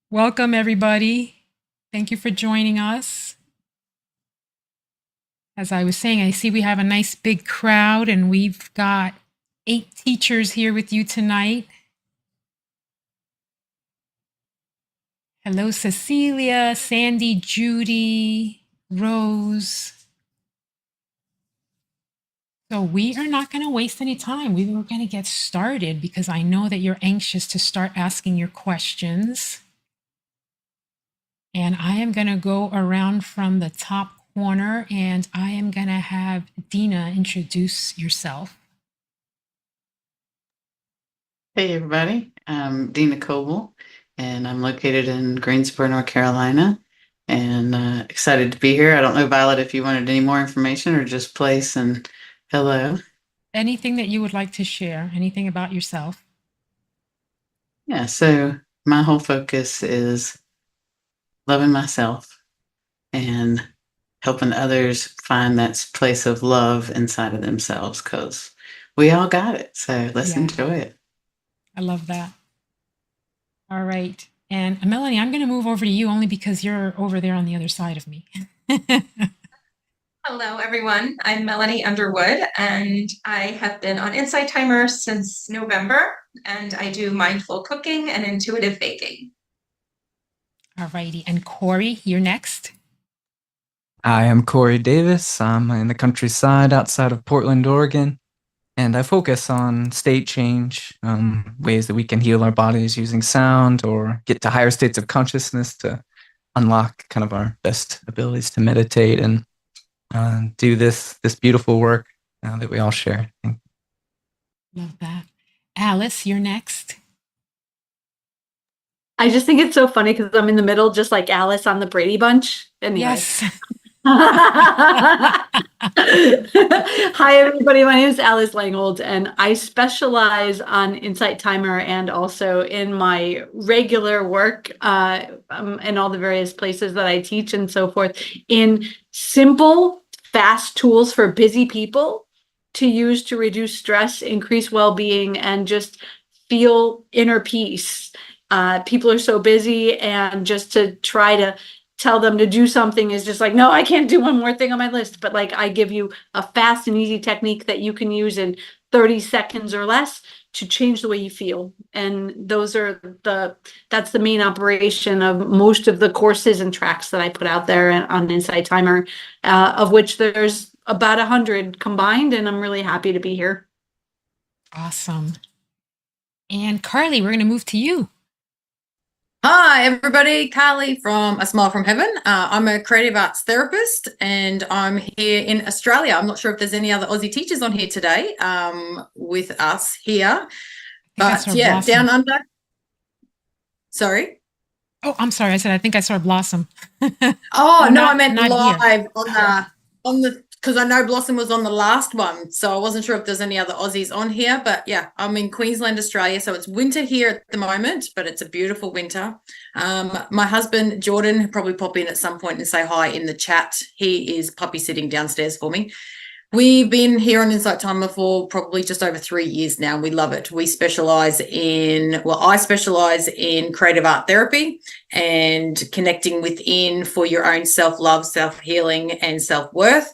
Welcome, everybody. Thank you for joining us. As I was saying, I see we have a nice big crowd, and we've got 8 teachers here with you tonight. Hello, Cecilia, Sandy, Judy, Rose. So we are not going to waste any time. We were going to get started because I know that you're anxious to start asking your questions. And I am going to go around from the top corner, and I am going to have Dina introduce yourself. Hey everybody, I'm Dina Coble, and I'm located in Greensboro, North Carolina, and excited to be here. I don't know, Violet, if you wanted any more information or just place and hello. Anything that you would like to share, anything about yourself? Yeah, so my whole focus is loving myself and helping others find that place of love inside of themselves because we all got it. So let's Yeah, enjoy it. I love that. All right. And Melanie, I'm going to move over to you only because you're over there on the other side of me. Hello, everyone. I'm Melanie Underwood, and I have been on Insight Timer since November, and I do mindful cooking and intuitive baking. All righty. And Corey, you're next. Hi, I'm Corey Davis. I'm in the countryside outside of Portland, Oregon, and I focus on state change, ways that we can heal our bodies using sound or get to higher states of consciousness to unlock kind of our best abilities to meditate and do this beautiful work that we all share. Love that. Alice, you're next. I just think it's so funny because I'm in the middle, just like Alice on the Brady Bunch. Anyway. Yes. Hi, everybody. My name is Alice Langhold, and I specialize on Insight Timer and also in my regular work in all the various places that I teach and so forth in simple, fast tools for busy people to use to reduce stress, increase well-being, and just feel inner peace. People are so busy, and just to try to tell them to do something is just like, no, I can't do one more thing on my list. But like, I give you a fast and easy technique that you can use in 30 seconds or less to change the way you feel. And that's the main operation of most of the courses and tracks that I put out there on Insight Timer, of which there's about 100 combined, and I'm really happy to be here. Awesome. And Carly, we're going to move to you. Hi, everybody. Carly from A Smile from Heaven. I'm a creative arts therapist, and I'm here in Australia. I'm not sure if there's any other Aussie teachers on here today with us here. But yeah, Blossom. down under. Sorry? Oh, I'm sorry. I said I think I saw Blossom. Oh, no, I meant not live here. on the because I know Blossom was on the last one, so I wasn't sure if there's any other Aussies on here. But yeah, I'm in Queensland, Australia, so it's winter here at the moment, but it's a beautiful winter. My husband Jordan will probably pop in at some point and say hi in the chat. He is puppy sitting downstairs for me. We've been here on Insight Timer for probably just over 3 years now. We love it. I specialize in creative art therapy and connecting within for your own self-love, self-healing, and self-worth,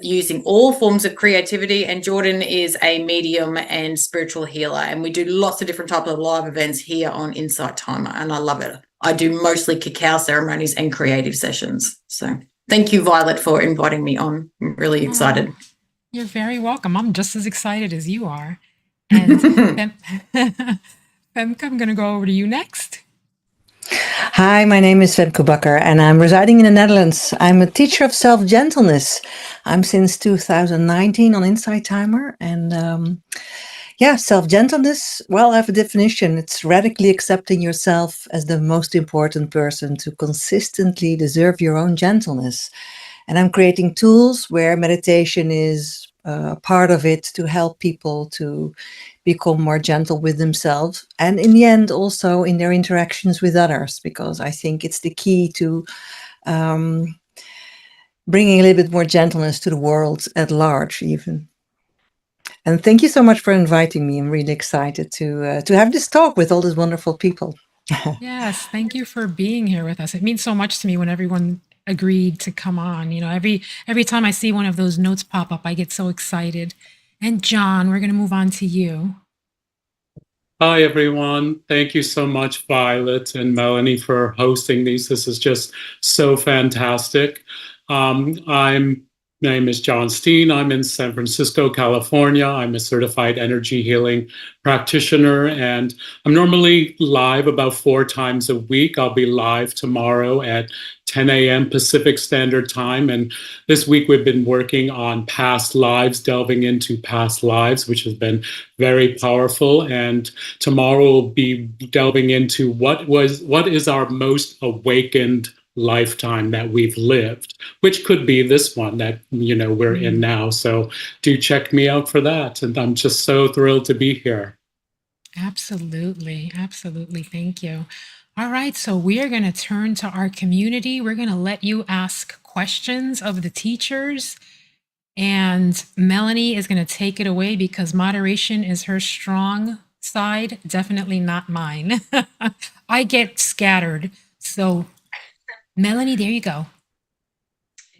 using all forms of creativity. And Jordan is a medium and spiritual healer. And we do lots of different types of live events here on Insight Timer, and I love it. I do mostly cacao ceremonies and creative sessions. So thank you, Violet, for inviting me on. I'm really excited. Oh, you're very welcome. I'm just as excited as you are. And Femke, I'm going to go over to you next. Hi, my name is Femke Bakker, and I'm residing in the Netherlands. I'm a teacher of self-gentleness. I'm since 2019 on Insight Timer, and self-gentleness, well, I have a definition. It's radically accepting yourself as the most important person to consistently deserve your own gentleness. And I'm creating tools where meditation is part of it to help people to become more gentle with themselves, and in the end also in their interactions with others, because I think it's the key to bringing a little bit more gentleness to the world at large even. And thank you so much for inviting me. I'm really excited to have this talk with all these wonderful people. Yes, thank you for being here with us. It means so much to me when everyone agreed to come on. You know, every time I see one of those notes pop up, I get so excited. And John, we're going to move on to you. Hi, everyone. Thank you so much, Violet and Melanie, for hosting these. This is just so fantastic. My name is John Steen. I'm in San Francisco, California. I'm a certified energy healing practitioner, and I'm normally live about 4 times a week. I'll be live tomorrow at 10 a.m. Pacific Standard Time. And this week we've been working on past lives, delving into past lives, which has been very powerful. And tomorrow we'll be delving into what is our most awakened lifetime that we've lived, which could be this one that we're in now. So do check me out for that. And I'm just so thrilled to be here. Absolutely. Absolutely. Thank you. All right. So we are going to turn to our community. We're going to let you ask questions of the teachers. And Melanie is going to take it away because moderation is her strong side, definitely not mine. I get scattered. So Melanie, there you go.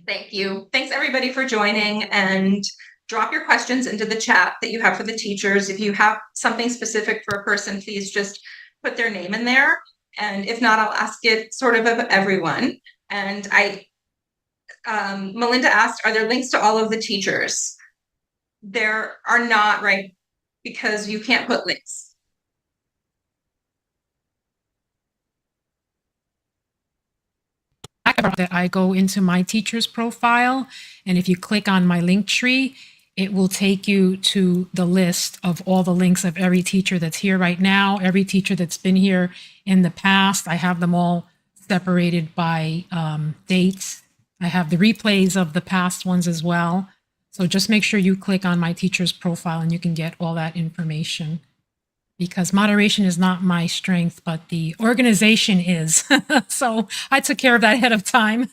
Thank you. Thanks everybody for joining, and drop your questions into the chat that you have for the teachers. If you have something specific for a person, please just put their name in there. And if not, I'll ask it sort of everyone. And Melinda asked, are there links to all of the teachers? There are not, right? Because you can't put links. That I go into my teacher's profile, and if you click on my link tree, it will take you to the list of all the links of every teacher that's here right now, every teacher that's been here in the past. I have them all separated by dates. I have the replays of the past ones as well. So just make sure you click on my teacher's profile and you can get all that information. Because moderation is not my strength, but the organization is. So I took care of that ahead of time.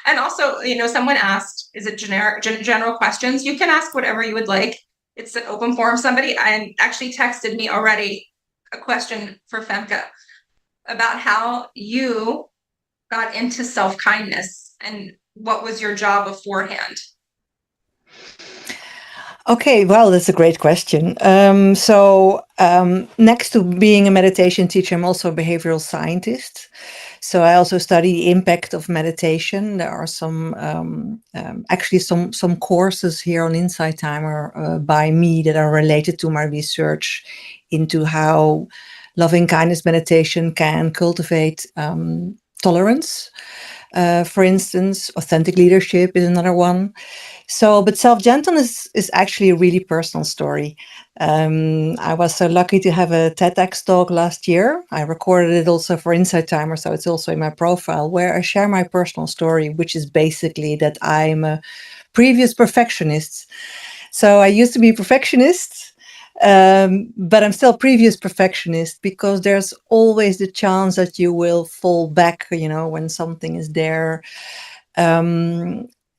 And also, someone asked, is it general questions? You can ask whatever you would like. It's an open forum. Somebody actually texted me already a question for Femke about how you got into self-kindness and what was your job beforehand. Okay, well, that's a great question. Next to being a meditation teacher, I'm also a behavioral scientist. So I also study the impact of meditation. There are some courses here on Insight Timer by me that are related to my research into how loving kindness meditation can cultivate tolerance. For instance, authentic leadership is another one. But self-gentleness is actually a really personal story. I was so lucky to have a TEDx talk last year. I recorded it also for Insight Timer, so it's also in my profile, where I share my personal story, which is basically that I'm a previous perfectionist. So I used to be a perfectionist, but I'm still a previous perfectionist because there's always the chance that you will fall back, when something is there.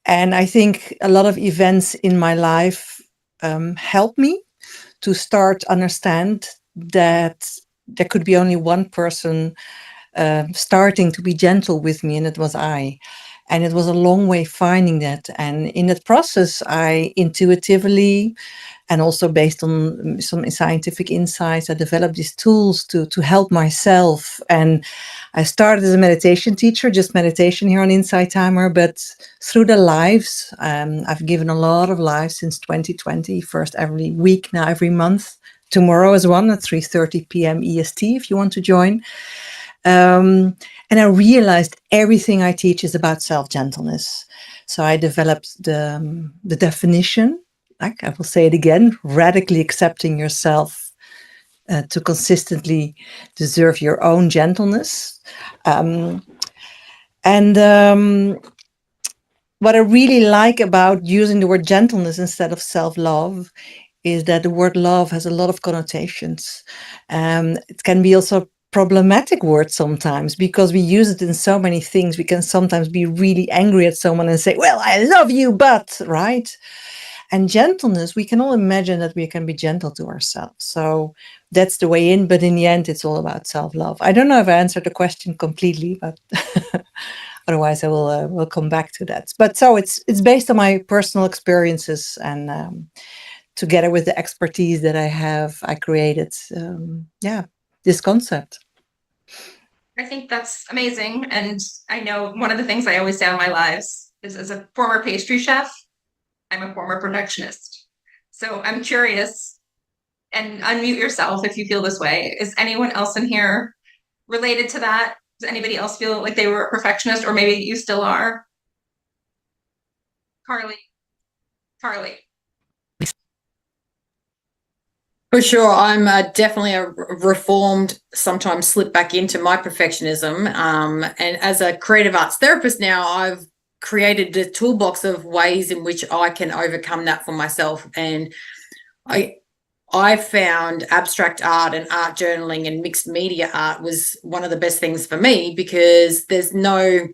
And I think a lot of events in my life helped me to start understand that there could be only one person starting to be gentle with me, and it was I. And it was a long way finding that. And in that process, I intuitively, and also based on some scientific insights, I developed these tools to help myself. And I started as a meditation teacher, just meditation here on Insight Timer, but through the lives, I've given a lot of lives since 2020, first every week, now every month. Tomorrow is one at 3:30 p.m. EST if you want to join. And I realized everything I teach is about self-gentleness. So I developed the definition, I will say it again, radically accepting yourself to consistently deserve your own gentleness. What I really like about using the word gentleness instead of self-love is that the word love has a lot of connotations. It can be also problematic word sometimes because we use it in so many things. We can sometimes be really angry at someone and say, well, I love you, but, right? And gentleness, we can all imagine that we can be gentle to ourselves. So that's the way in, but in the end, it's all about self-love. I don't know if I answered the question completely, but otherwise I will come back to that. But so it's based on my personal experiences, and together with the expertise that I have, I created, this concept. I think that's amazing. And I know one of the things I always say in my lives is, as a former pastry chef, I'm a former perfectionist. So I'm curious, and unmute yourself if you feel this way. Is anyone else in here related to that? Does anybody else feel like they were a perfectionist, or maybe you still are? Carly. For sure, I'm definitely a reformed, sometimes slip back into my perfectionism. And as a creative arts therapist now, I've created a toolbox of ways in which I can overcome that for myself. And I found abstract art and art journaling and mixed media art was one of the best things for me, because there's no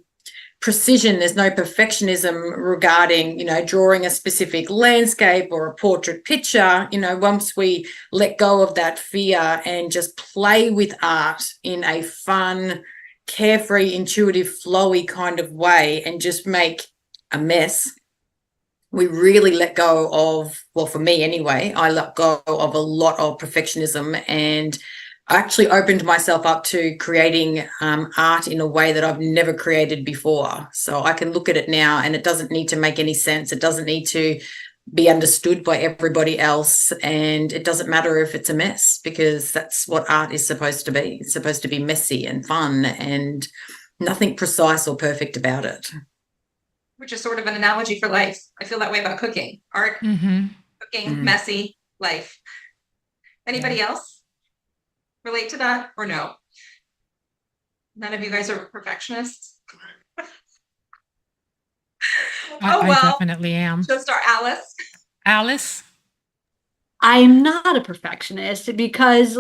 precision, there's no perfectionism regarding, drawing a specific landscape or a portrait picture. Once we let go of that fear and just play with art in a fun, carefree, intuitive, flowy kind of way and just make a mess, we really let go of, well, for me anyway, I let go of a lot of perfectionism, and I actually opened myself up to creating art in a way that I've never created before. So I can look at it now and it doesn't need to make any sense. It doesn't need to be understood by everybody else. And it doesn't matter if it's a mess, because that's what art is supposed to be. It's supposed to be messy and fun and nothing precise or perfect about it. Which is sort of an analogy for life. I feel that way about cooking. Art, cooking, messy, life. Anybody else relate to that, or no? None of you guys are perfectionists? I definitely am. Just our Alice. Alice? I'm not a perfectionist because,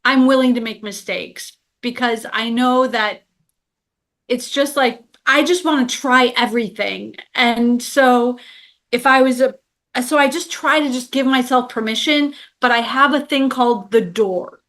I'm willing to make mistakes, because I know that it's just I just want to try everything. And so if I was so I just try to just give myself permission, but I have a thing called the door.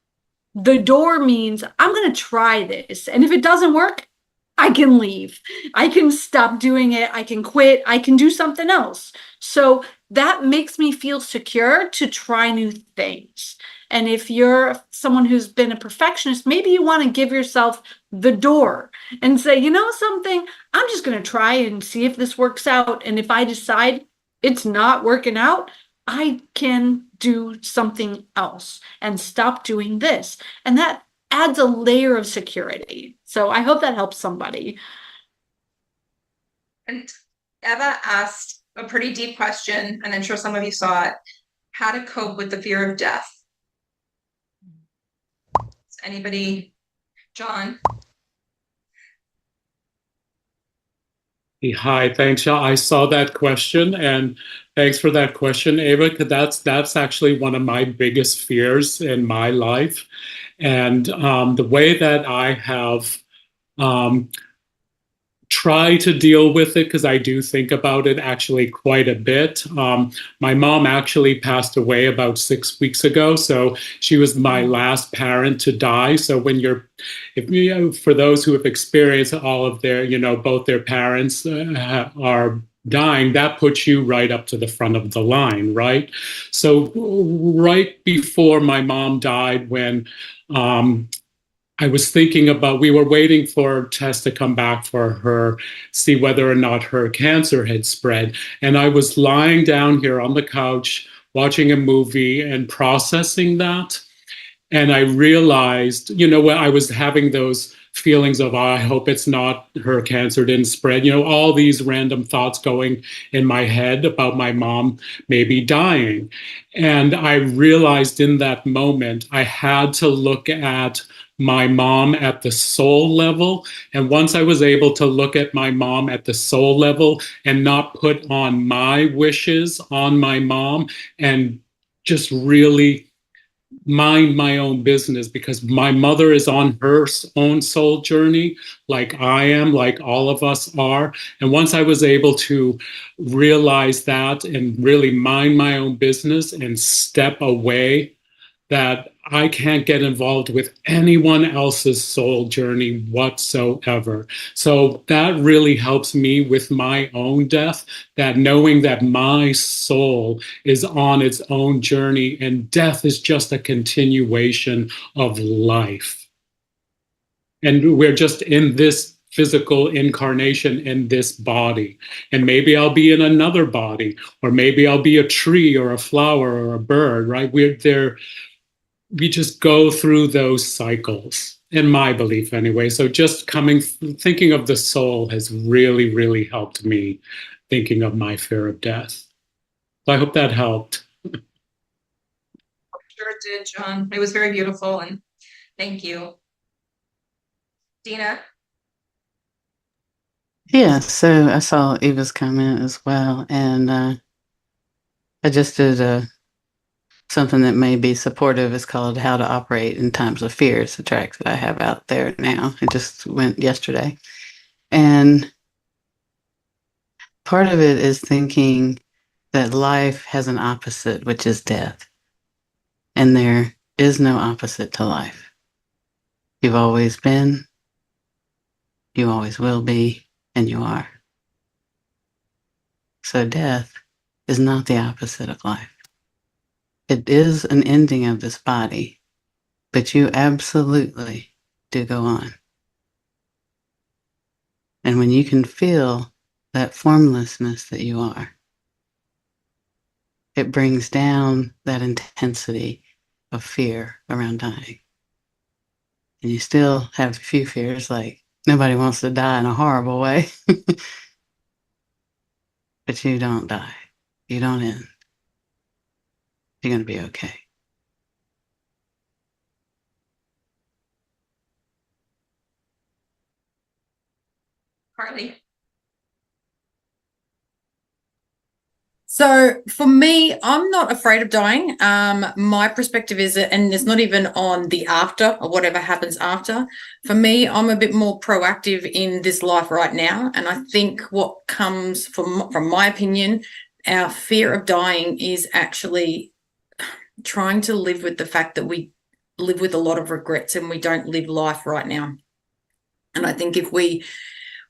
The door means I'm going to try this. And if it doesn't work, I can leave. I can stop doing it. I can quit. I can do something else. So that makes me feel secure to try new things. And if you're someone who's been a perfectionist, maybe you want to give yourself the door and say, something, I'm just going to try and see if this works out. And if I decide it's not working out, I can do something else and stop doing this. And that adds a layer of security. So I hope that helps somebody. And Eva asked a pretty deep question, and I'm sure some of you saw it: how to cope with the fear of death. Anybody? John? Hi, thanks. I saw that question, and thanks for that question, Ava. That's actually one of my biggest fears in my life, and the way that I have try to deal with it, because I do think about it actually quite a bit. My mom actually passed away about 6 weeks ago, so she was my last parent to die. So for those who have experienced all of their, both their parents are dying, that puts you right up to the front of the line, right? So right before my mom died, when I was thinking about, we were waiting for tests to come back for her, see whether or not her cancer had spread. And I was lying down here on the couch, watching a movie and processing that. And I realized, when I was having those feelings of, I hope it's not, her cancer didn't spread, all these random thoughts going in my head about my mom maybe dying. And I realized in that moment, I had to look at my mom at the soul level. And once I was able to look at my mom at the soul level and not put on my wishes on my mom, and just really mind my own business, because my mother is on her own soul journey, like I am, like all of us are. And once I was able to realize that and really mind my own business and step away, that I can't get involved with anyone else's soul journey whatsoever. So that really helps me with my own death, that knowing that my soul is on its own journey and death is just a continuation of life. And we're just in this physical incarnation in this body. And maybe I'll be in another body, or maybe I'll be a tree or a flower or a bird, right? We just go through those cycles, in my belief anyway. So just thinking of the soul has really, really helped me thinking of my fear of death. So I hope that helped. Sure it did, John. It was very beautiful, and thank you. Dina? Yeah, so I saw Eva's comment as well, and I just did something that may be supportive. It's called How to Operate in Times of Fear. It's a track that I have out there now. It just went yesterday. And part of it is thinking that life has an opposite, which is death. And there is no opposite to life. You've always been, you always will be, and you are. So death is not the opposite of life. It is an ending of this body, but you absolutely do go on. And when you can feel that formlessness that you are, it brings down that intensity of fear around dying. And you still have a few fears, like nobody wants to die in a horrible way. But you don't die. You don't end. You're going to be okay. Carly? So for me, I'm not afraid of dying. My perspective is that, and it's not even on the after or whatever happens after. For me, I'm a bit more proactive in this life right now. And I think what comes from my opinion, our fear of dying is actually trying to live with the fact that we live with a lot of regrets and we don't live life right now. And I think if we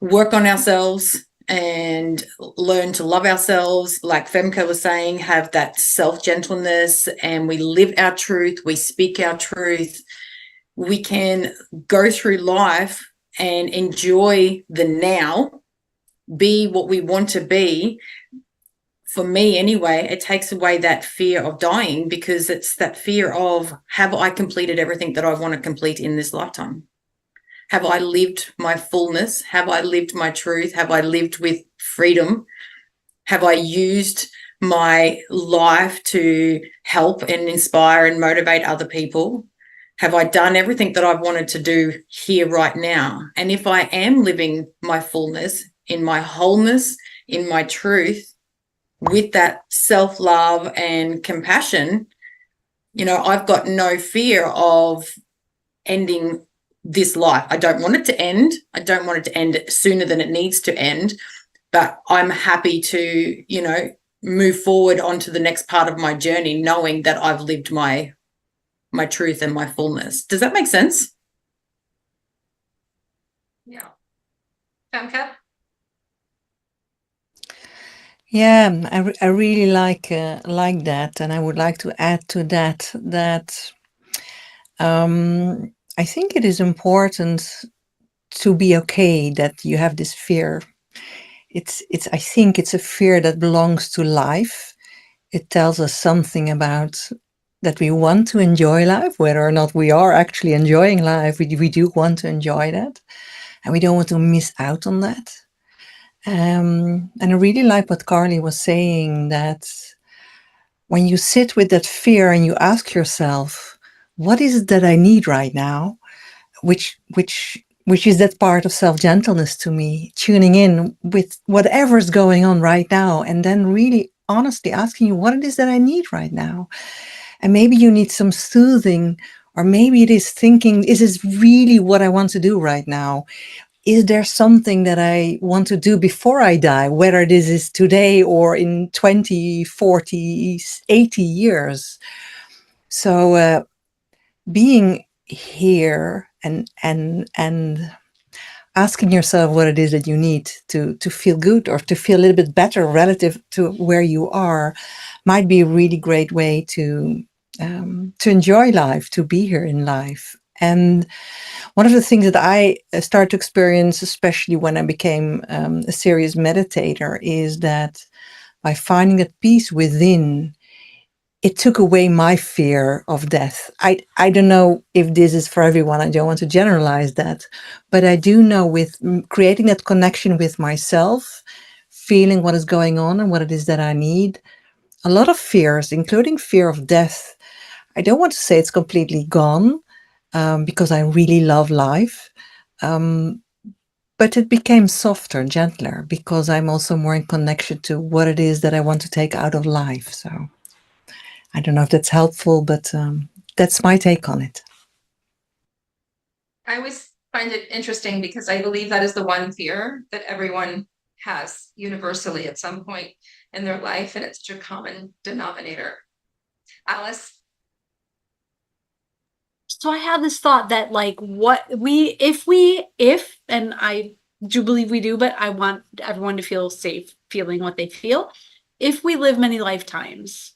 work on ourselves and learn to love ourselves, like Femke was saying, have that self-gentleness, and we live our truth, we speak our truth, we can go through life and enjoy the now, be what we want to be. For me anyway, it takes away that fear of dying, because it's that fear of, have I completed everything that I want to complete in this lifetime? Have I lived my fullness? Have I lived my truth? Have I lived with freedom? Have I used my life to help and inspire and motivate other people? Have I done everything that I've wanted to do here right now? And if I am living my fullness, in my wholeness, in my truth, with that self-love and compassion, you know, I've got no fear of ending this life. I don't want it to end. I don't want it to end sooner than it needs to end, but I'm happy to, you know, move forward onto the next part of my journey, knowing that I've lived my truth and my fullness. Does that make sense? Yeah. Femke? Yeah, I really like that, and I would like to add to that I think it is important to be okay that you have this fear. I think it's a fear that belongs to life. It tells us something about that we want to enjoy life, whether or not we are actually enjoying life. We do want to enjoy that, and we don't want to miss out on that. And I really like what Carly was saying, that when you sit with that fear and you ask yourself, what is it that I need right now? Which is that part of self-gentleness to me, tuning in with whatever's going on right now, and then really honestly asking you what it is that I need right now. And maybe you need some soothing, or maybe it is thinking, is this really what I want to do right now? Is there something that I want to do before I die, whether this is today or in 20, 40, 80 years? So being here and asking yourself what it is that you need to feel good or to feel a little bit better relative to where you are might be a really great way to enjoy life, to be here in life. And one of the things that I started to experience, especially when I became a serious meditator, is that by finding that peace within, it took away my fear of death. I don't know if this is for everyone. I don't want to generalize that. But I do know with creating that connection with myself, feeling what is going on and what it is that I need, a lot of fears, including fear of death, I don't want to say it's completely gone, because I really love life. But it became softer, gentler, because I'm also more in connection to what it is that I want to take out of life. So I don't know if that's helpful, but that's my take on it. I always find it interesting because I believe that is the one fear that everyone has universally at some point in their life, and it's such a common denominator. Alice? So I have this thought that like and I do believe we do, but I want everyone to feel safe feeling what they feel. If we live many lifetimes,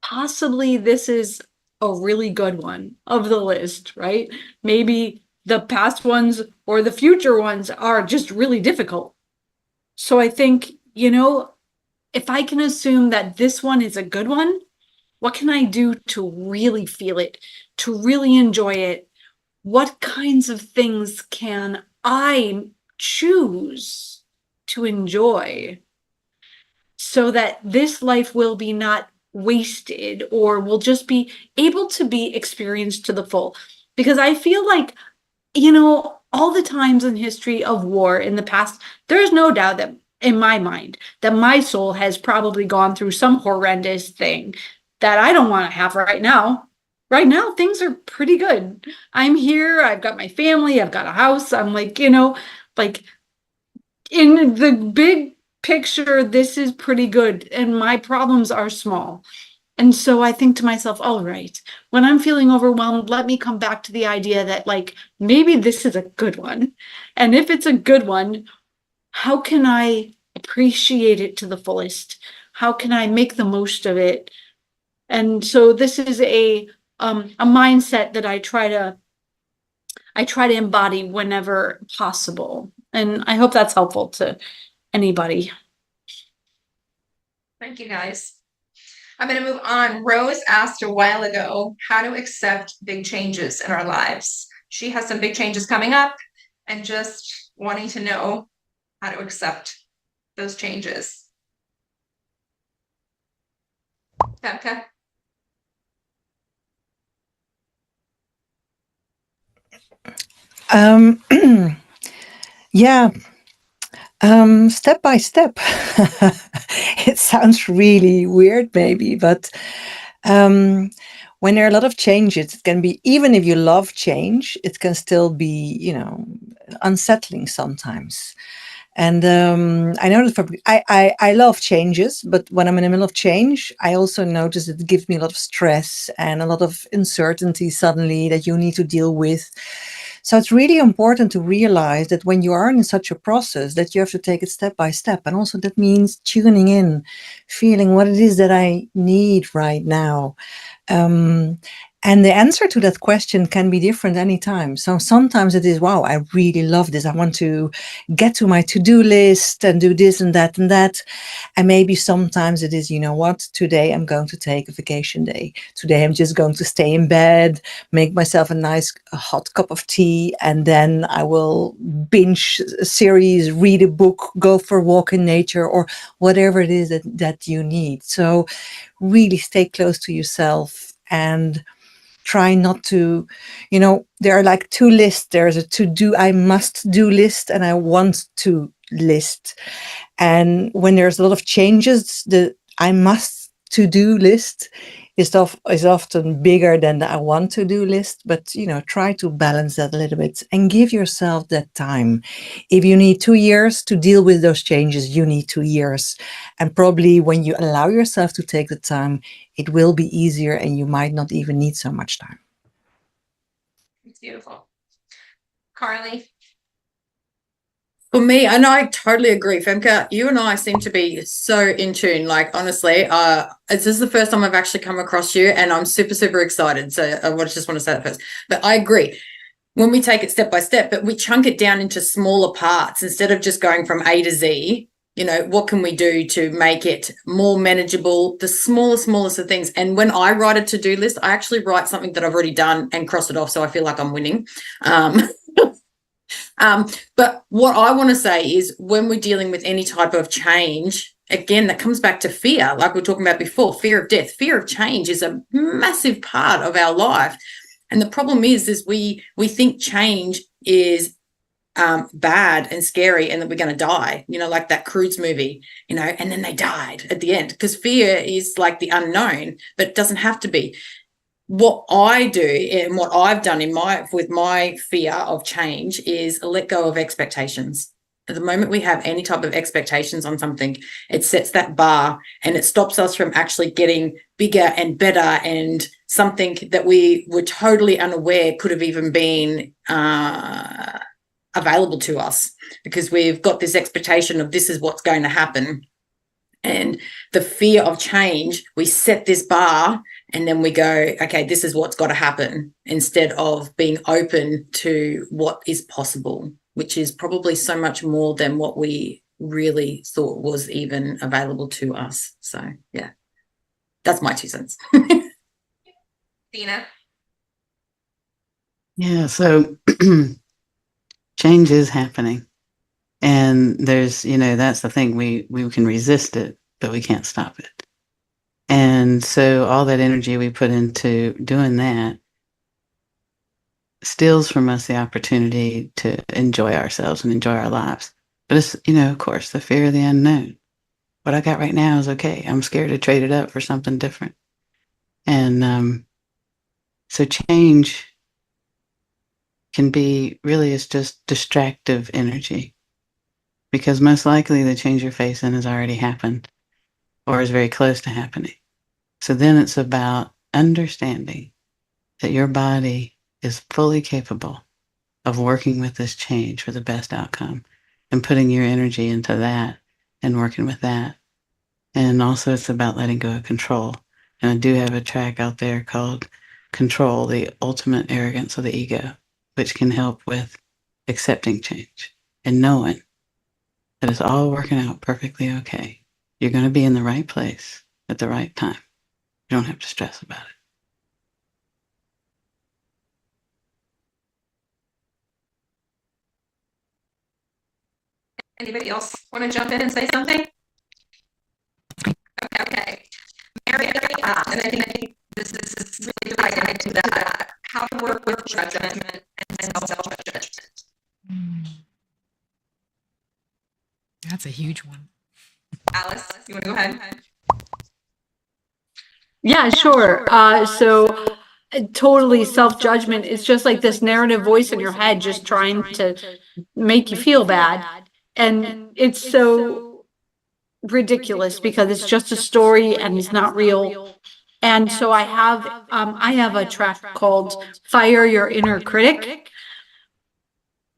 possibly this is a really good one of the list, right? Maybe the past ones or the future ones are just really difficult. So I think, if I can assume that this one is a good one, what can I do to really feel it, to really enjoy it? What kinds of things can I choose to enjoy so that this life will be not wasted or will just be able to be experienced to the full? Because I feel like, all the times in history of war in the past, there's no doubt that in my mind that my soul has probably gone through some horrendous thing that I don't want to have right now. Right now, things are pretty good. I'm here. I've got my family. I've got a house. I'm like, like in the big picture, this is pretty good. And my problems are small. And so I think to myself, all right, when I'm feeling overwhelmed, let me come back to the idea that like, maybe this is a good one. And if it's a good one, how can I appreciate it to the fullest? How can I make the most of it? And so this is a mindset that I try to embody whenever possible. And I hope that's helpful to anybody. Thank you, guys. I'm going to move on. Rose asked a while ago how to accept big changes in our lives. She has some big changes coming up and just wanting to know how to accept those changes. Tabitha? Yeah. Step by step. It sounds really weird, maybe, but when there are a lot of changes, it can be, even if you love change, it can still be, unsettling sometimes. And I know that I love changes, but when I'm in the middle of change, I also notice it gives me a lot of stress and a lot of uncertainty suddenly that you need to deal with. So it's really important to realize that when you are in such a process, that you have to take it step by step. And also that means tuning in, feeling what it is that I need right now. And the answer to that question can be different anytime. So sometimes it is, wow, I really love this. I want to get to my to-do list and do this and that and that. And maybe sometimes it is, you know what, today I'm going to take a vacation day. Today I'm just going to stay in bed, make myself a nice hot cup of tea, and then I will binge a series, read a book, go for a walk in nature, or whatever it is that you need. So really stay close to yourself and try not to, there are like two lists. There's a to-do, I must do list, and I want to list. And when there's a lot of changes, the I must to-do list is often bigger than the I want to do list, but try to balance that a little bit and give yourself that time. If you need 2 years to deal with those changes, you need 2 years. And probably when you allow yourself to take the time, it will be easier and you might not even need so much time. It's beautiful. Carly? For me, and I totally agree, Femke, you and I seem to be so in tune. Like, honestly, this is the first time I've actually come across you, and I'm super, super excited. So I just want to say that first. But I agree. When we take it step by step, but we chunk it down into smaller parts instead of just going from A to Z, what can we do to make it more manageable, the smallest of things. And when I write a to-do list, I actually write something that I've already done and cross it off, so I feel like I'm winning. But what I want to say is when we're dealing with any type of change, again, that comes back to fear, like we were talking about before, fear of death. Fear of change is a massive part of our life. And the problem is we think change is bad and scary and that we're going to die, like that Cruise movie, and then they died at the end, because fear is like the unknown, but it doesn't have to be. What I do and what I've done with my fear of change is let go of expectations. At the moment we have any type of expectations on something, it sets that bar and it stops us from actually getting bigger and better, and something that we were totally unaware could have even been available to us, because we've got this expectation of this is what's going to happen. And the fear of change, we set this bar and then we go, okay, this is what's got to happen, instead of being open to what is possible, which is probably so much more than what we really thought was even available to us. So, yeah, that's my 2 cents. Dina? Yeah, so change is happening. And there's, that's the thing, we can resist it, but we can't stop it. And so all that energy we put into doing that steals from us the opportunity to enjoy ourselves and enjoy our lives. But it's, of course, the fear of the unknown. What I got right now is okay. I'm scared to trade it up for something different. And so change can be really, it's just distractive energy, because most likely the change you're facing has already happened or is very close to happening. So then it's about understanding that your body is fully capable of working with this change for the best outcome, and putting your energy into that and working with that. And also it's about letting go of control. And I do have a track out there called Control, the Ultimate Arrogance of the Ego, which can help with accepting change and knowing that it's all working out perfectly okay. You're going to be in the right place at the right time. You don't have to stress about it. Anybody else want to jump in and say something? Okay. Mary, and I think this is really tied to that. How to work with judgment and self-judgment. That's a huge one. Alice, you want to go ahead? Yeah, sure. So totally self-judgment is just like this narrative voice in your head just trying to make you feel bad. And it's so ridiculous because it's just a story and it's not real. And so I have a track called Fire Your Inner Critic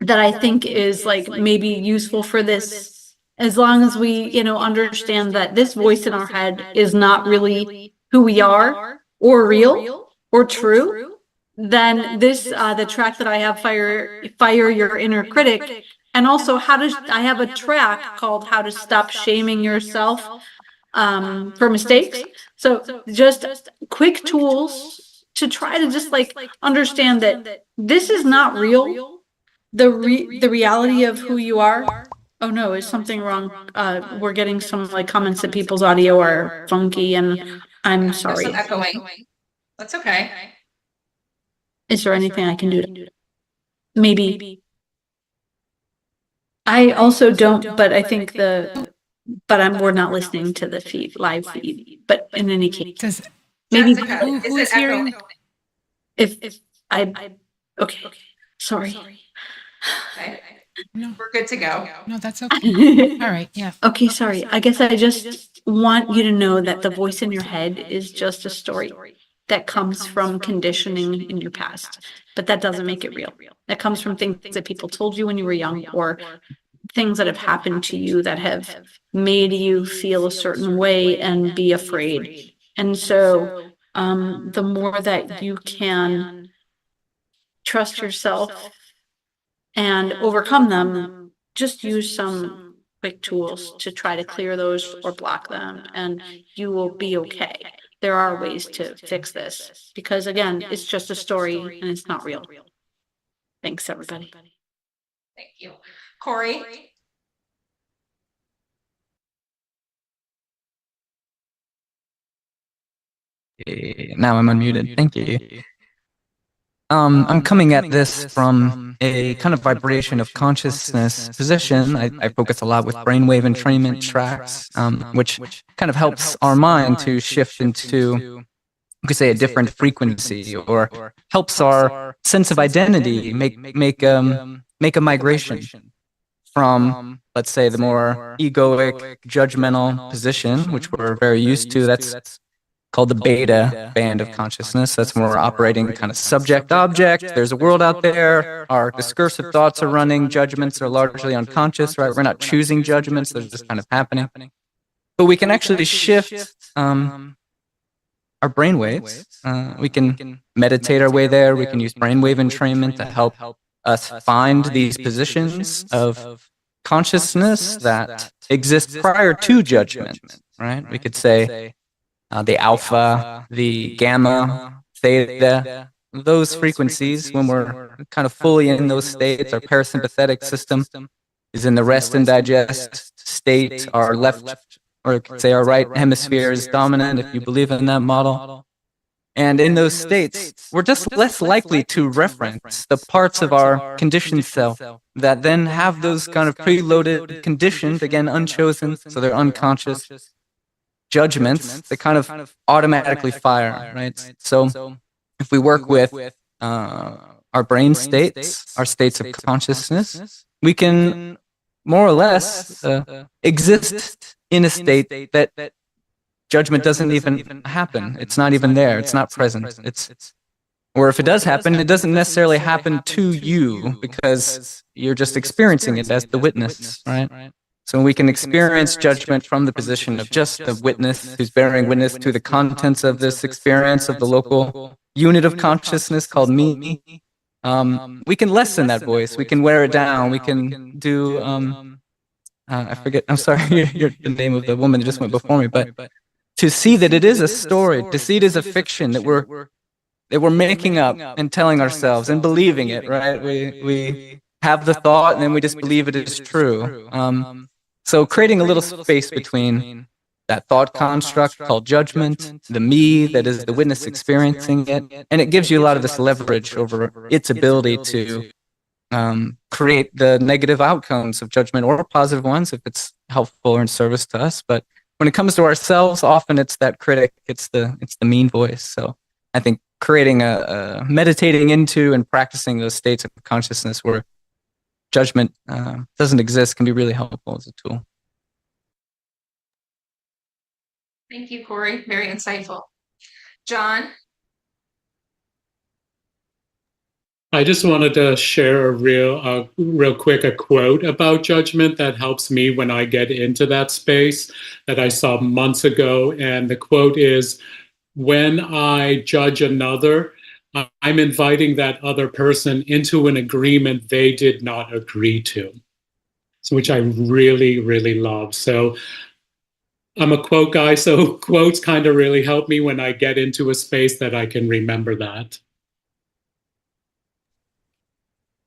that I think is like maybe useful for this, as long as we, understand that this voice in our head is not really who we are or real or true. Then this, the track that I have, Fire Your Inner Critic, and also I have a track called How to Stop Shaming Yourself for Mistakes. So just quick tools to try to just like understand that this is not real. The reality of who you are. Oh no, is something wrong? We're getting some like comments that people's audio are funky, and I'm sorry. There's some echoing. That's okay. Is there anything I can do to maybe? I also don't, but I think we're not listening to the live feed, but in any case. Maybe Jessica, is who's it echo? hearing? if I okay, sorry. Okay, No, we're good to go. no, that's okay. All right, yeah. Okay, sorry. I guess I just want you to know that the voice in your head is just a story that comes from conditioning in your past, but that doesn't make it real. That comes from things that people told you when you were young, or things that have happened to you that have made you feel a certain way and be afraid. And so, the more that you can trust yourself and overcome them, just use some quick tools to try to clear those or block them, and you will be okay. There are ways to fix this because, again, it's just a story and it's not real. Thanks, everybody. Thank you. Corey? Now I'm unmuted. Thank you. I'm coming at this from a kind of vibration of consciousness position. I focus a lot with brainwave entrainment tracks, which kind of helps our mind to shift into, you could say, a different frequency, or helps our sense of identity make a migration from, let's say, the more egoic, judgmental position, which we're very used to. That's called the beta band of consciousness. That's when we're operating kind of subject-object. There's a world out there. Our discursive thoughts are running. Judgments are largely unconscious, right? We're not choosing judgments. They're just kind of happening. But we can actually shift our brainwaves. We can meditate our way there. We can use brainwave entrainment to help us find these positions of consciousness that exist prior to judgment, right? We could say the alpha, the gamma, theta, those frequencies, when we're kind of fully in those states, our parasympathetic system is in the rest and digest state. Our left, or say our right hemisphere is dominant, if you believe in that model. And in those states, we're just less likely to reference the parts of our conditioned self that then have those kind of preloaded, conditioned, again, unchosen, so they're unconscious judgments that kind of automatically fire, right? So if we work with our brain states, our states of consciousness, we can more or less exist in a state that judgment doesn't even happen. It's not even there. It's not present. Or if it does happen, it doesn't necessarily happen to you because you're just experiencing it as the witness, right? So we can experience judgment from the position of just the witness who's bearing witness to the contents of this experience of the local unit of consciousness called me. We can lessen that voice. We can wear it down. We can do, I forget, I'm sorry, the name of the woman that just went before me, but to see that it is a story, to see it as a fiction that we're making up and telling ourselves and believing it, right? We have the thought and then we just believe it is true. So creating a little space between that thought construct called judgment, the me that is the witness experiencing it, and it gives you a lot of this leverage over its ability to create the negative outcomes of judgment or positive ones if it's helpful or in service to us. But when it comes to ourselves, often it's that critic, it's the mean voice. So I think creating meditating into and practicing those states of consciousness where judgment doesn't exist can be really helpful as a tool. Thank you, Corey. Very insightful. John? I just wanted to share a real quick a quote about judgment that helps me when I get into that space that I saw months ago. And the quote is, "When I judge another, I'm inviting that other person into an agreement they did not agree to." So, which I really, really love. So I'm a quote guy, so quotes kind of really help me when I get into a space that I can remember that.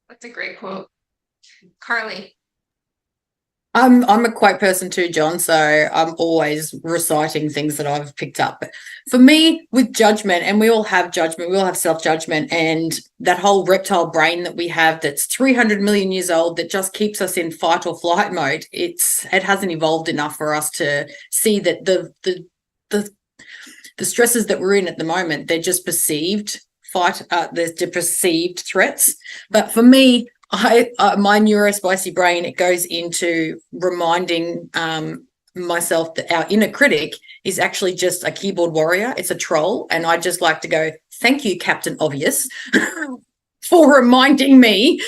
That's a great quote. Carly? I'm a quote person too, John, so I'm always reciting things that I've picked up. But for me, with judgment, and we all have judgment, we all have self-judgment, and that whole reptile brain that we have that's 300 million years old that just keeps us in fight or flight mode, it hasn't evolved enough for us to see that the the stresses that we're in at the moment, they're just perceived there's perceived threats. But for me, my neurospicy brain, it goes into reminding myself that our inner critic is actually just a keyboard warrior. It's a troll. And I just like to go, thank you, Captain Obvious, for reminding me.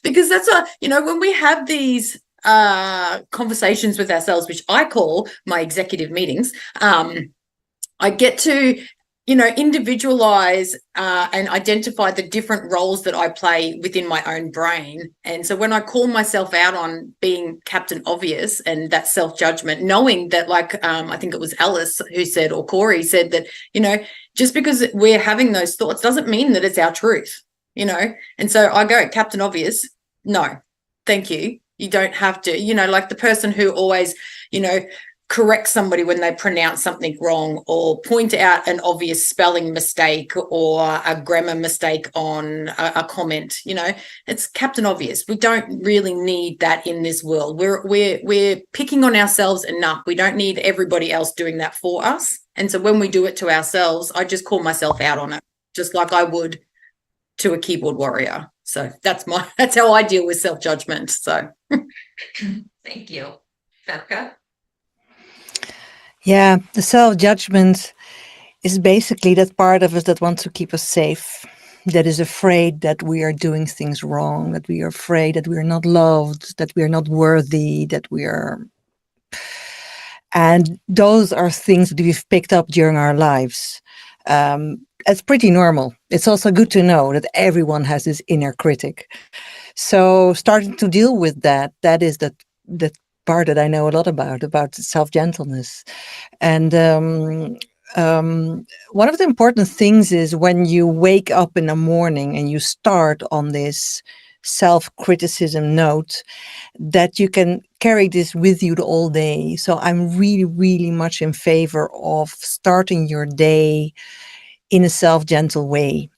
Because that's when we have these conversations with ourselves, which I call my executive meetings, I get to individualize and identify the different roles that I play within my own brain. And so when I call myself out on being Captain Obvious and that self-judgment, knowing that, like, I think it was Alice who said, or Corey said that, just because we're having those thoughts doesn't mean that it's our truth, And so I go, Captain Obvious, no, thank you. You don't have to, like the person who always, correct somebody when they pronounce something wrong, or point out an obvious spelling mistake or a grammar mistake on a comment. It's Captain Obvious. We don't really need that in this world. We're picking on ourselves enough. We don't need everybody else doing that for us. And so when we do it to ourselves, I just call myself out on it, just like I would to a keyboard warrior. So that's how I deal with self-judgment. So Thank you. Becca? Yeah, the self-judgment is basically that part of us that wants to keep us safe, that is afraid that we are doing things wrong, that we are afraid that we are not loved, that we are not worthy, that we are... And those are things that we've picked up during our lives. It's pretty normal. It's also good to know that everyone has this inner critic. So starting to deal with that is the part that I know a lot about self-gentleness. And one of the important things is when you wake up in the morning and you start on this self-criticism note, that you can carry this with you all day. So I'm really, really much in favor of starting your day in a self-gentle way.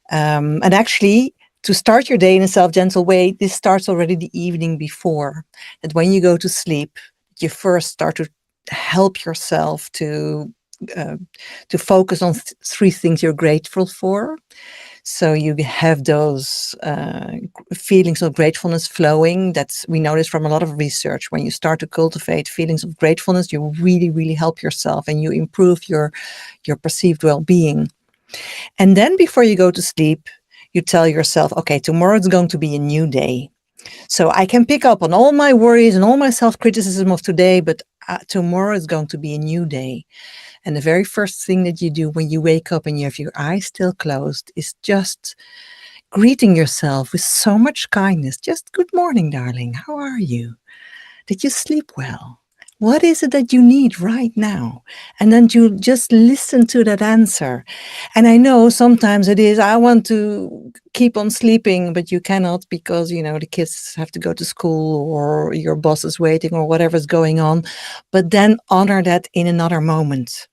And actually, to start your day in a self-gentle way, this starts already the evening before. That when you go to sleep, you first start to help yourself to focus on three things you're grateful for. So you have those feelings of gratefulness flowing. We know this from a lot of research. When you start to cultivate feelings of gratefulness, you really, really help yourself and you improve your perceived well-being. And then before you go to sleep, you tell yourself, okay, tomorrow is going to be a new day. So I can pick up on all my worries and all my self-criticism of today, but tomorrow is going to be a new day. And the very first thing that you do when you wake up and you have your eyes still closed is just greeting yourself with so much kindness. Just, good morning, darling. How are you? Did you sleep well? What is it that you need right now? And then you just listen to that answer. And I know sometimes it is, I want to keep on sleeping, but you cannot because, the kids have to go to school or your boss is waiting or whatever's going on. But then honor that in another moment.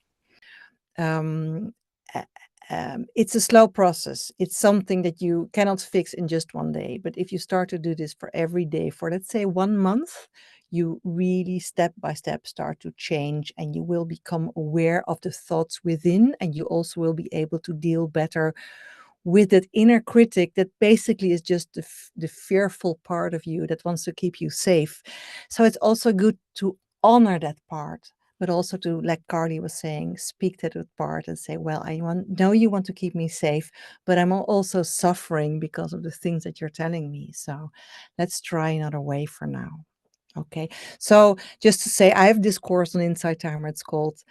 It's a slow process. It's something that you cannot fix in just one day. But if you start to do this for every day for, let's say, 1 month, you really step by step start to change and you will become aware of the thoughts within, and you also will be able to deal better with that inner critic that basically is just the fearful part of you that wants to keep you safe. So it's also good to honor that part, but also to, like Carly was saying, speak to that part and say, well, know you want to keep me safe, but I'm also suffering because of the things that you're telling me. So let's try another way for now. Okay, so just to say, I have this course on Insight Timer. It's called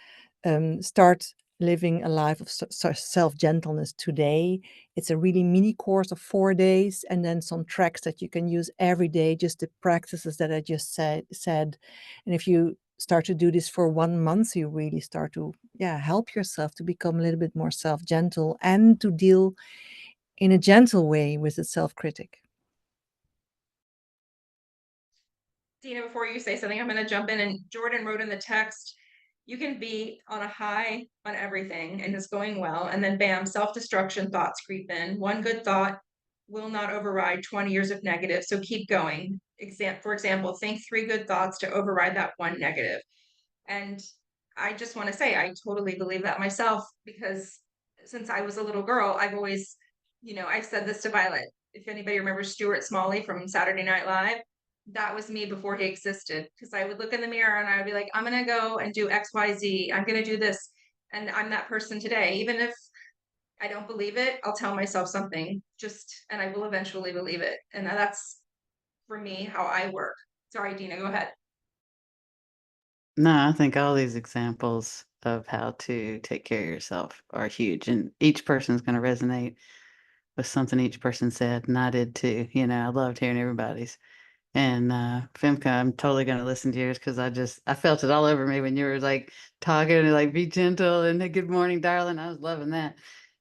Start Living a Life of Self-Gentleness Today. It's a really mini course of 4 days, and then some tracks that you can use every day, just the practices that I just said. And if you start to do this for 1 month, you really start to help yourself to become a little bit more self-gentle and to deal in a gentle way with the self-critic. Dina, before you say something, I'm going to jump in. And Jordan wrote in the text, you can be on a high on everything and it's going well. And then bam, self-destruction thoughts creep in. One good thought will not override 20 years of negative. So keep going. For example, think 3 good thoughts to override that one negative. And I just want to say I totally believe that myself, because since I was a little girl, I've always, I've said this to Violet. If anybody remembers Stuart Smalley from Saturday Night Live, that was me before he existed. Because I would look in the mirror and I would be like, I'm gonna go and do XYZ. I'm gonna do this. And I'm that person today. Even if I don't believe it, I'll tell myself something, and I will eventually believe it. And that's for me how I work. Sorry, Dina, go ahead. No, I think all these examples of how to take care of yourself are huge, and each person's going to resonate with something each person said, and I did too. I loved hearing everybody's. And Femke, I'm totally going to listen to yours because I felt it all over me when you were like talking and like be gentle and good morning, darling. I was loving that.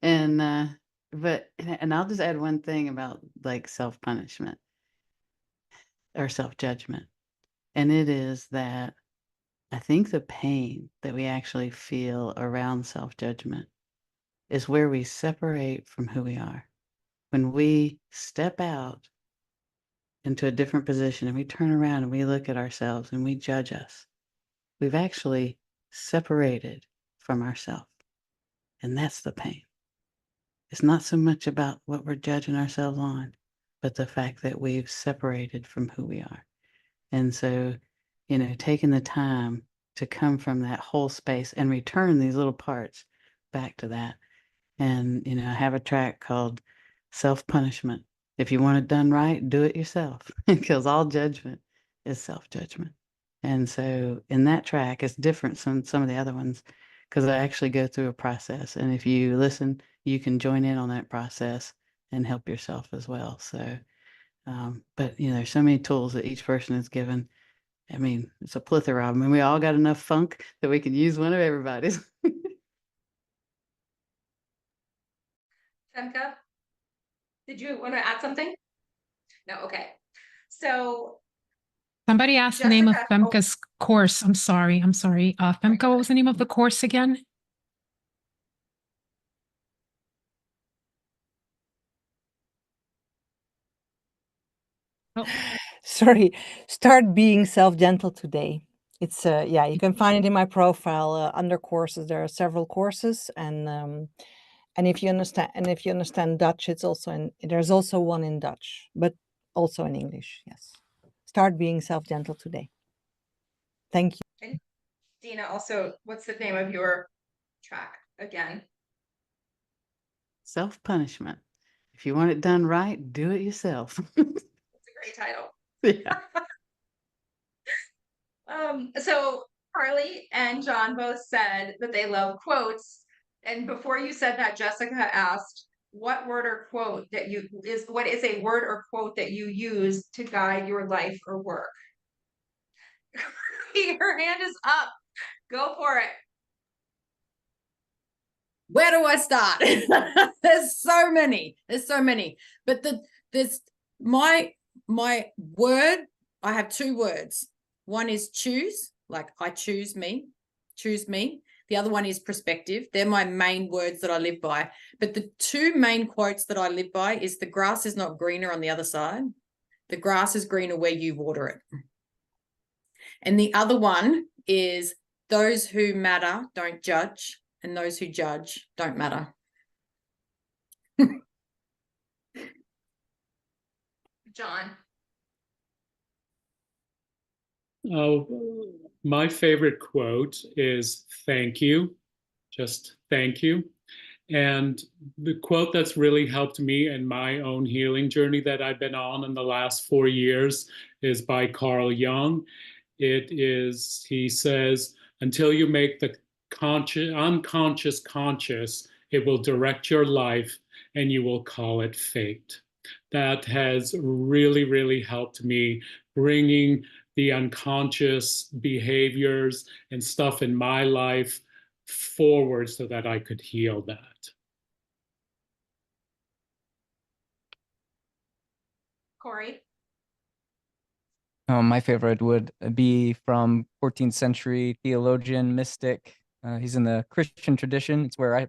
And and I'll just add one thing about like self-punishment or self-judgment, and it is that I think the pain that we actually feel around self-judgment is where we separate from who we are. When we step out into a different position and we turn around and we look at ourselves and we judge us, we've actually separated from ourselves. And that's the pain. It's not so much about what we're judging ourselves on, but the fact that we've separated from who we are. And so, taking the time to come from that whole space and return these little parts back to that. And, I have a track called Self-Punishment. If you want it done right, do it yourself, because all judgment is self-judgment. And so in that track, it's different from some of the other ones because I actually go through a process. And if you listen, you can join in on that process and help yourself as well. So, but, there's so many tools that each person is given. I mean, it's a plethora of them, and we all got enough funk that we can use one of everybody's. Femke, did you want to add something? No, okay. So Somebody asked the name of Jessica, oh. Femke's course. I'm sorry. Femke, what was the name of the course again? Oh, Sorry, start being self-gentle today. It's yeah, you can find it in my profile under courses. There are several courses, and if you understand Dutch, there's also one in Dutch, but also in English. Yes, start being self-gentle today. Thank you. And Dina, also, what's the name of your track again? Self-punishment. If you want it done right, do it yourself. It's a great title. Yeah. So Carly and John both said that they love quotes. And before you said that, Jessica asked, what word or quote what is a word or quote that you use to guide your life or work? Your hand is up. Go for it. Where do I start? There's so many. But there's my word. I have two words. One is choose, like I choose me. The other one is perspective. They're my main words that I live by. But the two main quotes that I live by is the grass is not greener on the other side. The grass is greener where you water it. And the other one is those who matter don't judge, and those who judge don't matter. John. Oh, my favorite quote is thank you, just thank you. And the quote that's really helped me in my own healing journey that I've been on in the last 4 years is by Carl Jung. He says, until you make the unconscious conscious, it will direct your life and you will call it fate. That has really, really helped me bringing the unconscious behaviors and stuff in my life forward so that I could heal that. Corey. My favorite would be from 14th century theologian, mystic. He's in the Christian tradition. It's where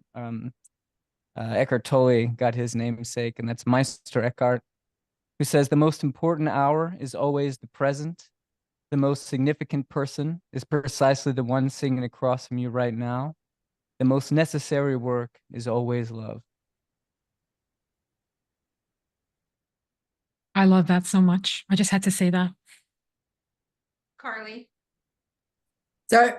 Eckhart Tolle got his namesake, and that's Meister Eckhart, who says the most important hour is always the present. The most significant person is precisely the one singing across from you right now. The most necessary work is always love. I love that so much. I just had to say that. Carly. So,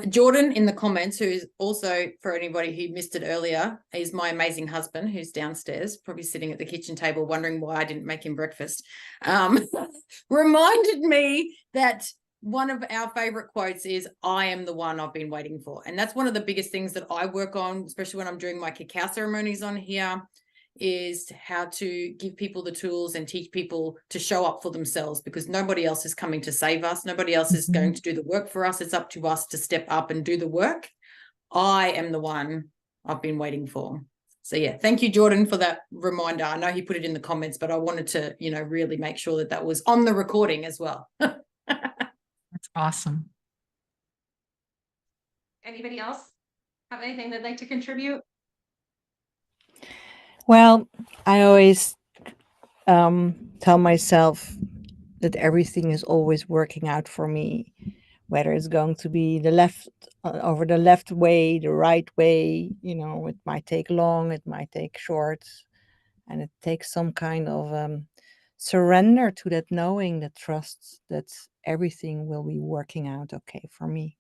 Jordan in the comments, who is also, for anybody who missed it earlier, is my amazing husband who's downstairs, probably sitting at the kitchen table wondering why I didn't make him breakfast, reminded me that one of our favorite quotes is, "I am the one I've been waiting for." And that's one of the biggest things that I work on, especially when I'm doing my cacao ceremonies on here, is how to give people the tools and teach people to show up for themselves, because nobody else is coming to save us. Nobody else is going to do the work for us. It's up to us to step up and do the work. I am the one I've been waiting for. So yeah, thank you, Jordan, for that reminder. I know he put it in the comments, but I wanted to, really make sure that that was on the recording as well. That's awesome. Anybody else have anything they'd like to contribute? Well, I always tell myself that everything is always working out for me, whether it's going to be the left over the left way, the right way. It might take long, it might take short, and it takes some kind of surrender to that knowing, that trust that everything will be working out okay for me.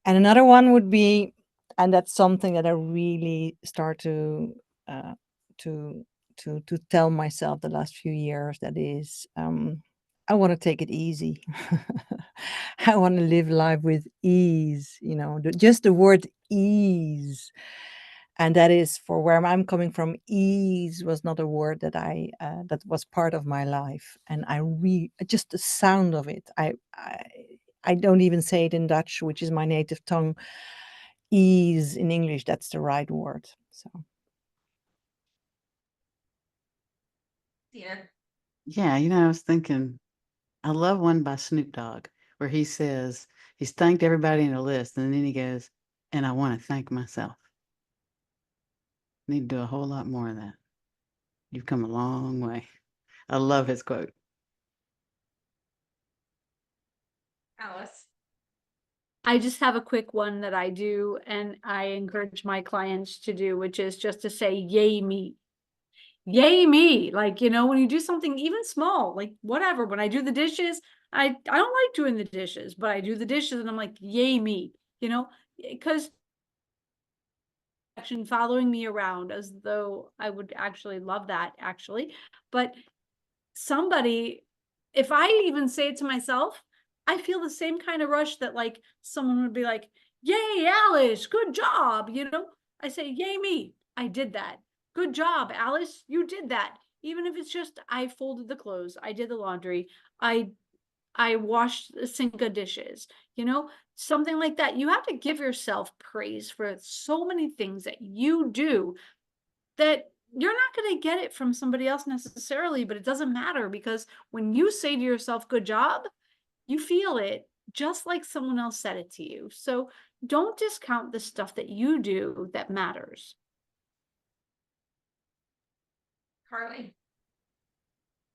And another one would be, and that's something that I really start to tell myself the last few years, that is, I want to take it easy. I want to live life with ease, just the word ease. And that is, for where I'm coming from, ease was not a word that that was part of my life. And just the sound of it, I don't even say it in Dutch, which is my native tongue. Ease in English, that's the right word. So. Dina. Yeah, I was thinking, I love one by Snoop Dogg where he says he's thanked everybody in the list, and then he goes, "And I want to thank myself." Need to do a whole lot more of that. You've come a long way. I love his quote. Alice. I just have a quick one that I do, and I encourage my clients to do, which is just to say, "Yay me." Yay me. Like, when you do something even small, like whatever, when I do the dishes, I don't like doing the dishes, but I do the dishes and I'm like, yay me, because action following me around, as though I would actually love that, actually. But somebody, if I even say it to myself, I feel the same kind of rush that like someone would be like, "Yay, Alice, good job." I say, "Yay me, I did that. Good job, Alice, you did that." Even if it's just, I folded the clothes, I did the laundry, I washed the sink of dishes, something like that. You have to give yourself praise for so many things that you do that you're not going to get it from somebody else necessarily, but it doesn't matter, because when you say to yourself, "Good job," you feel it just like someone else said it to you. So don't discount the stuff that you do that matters. Carly.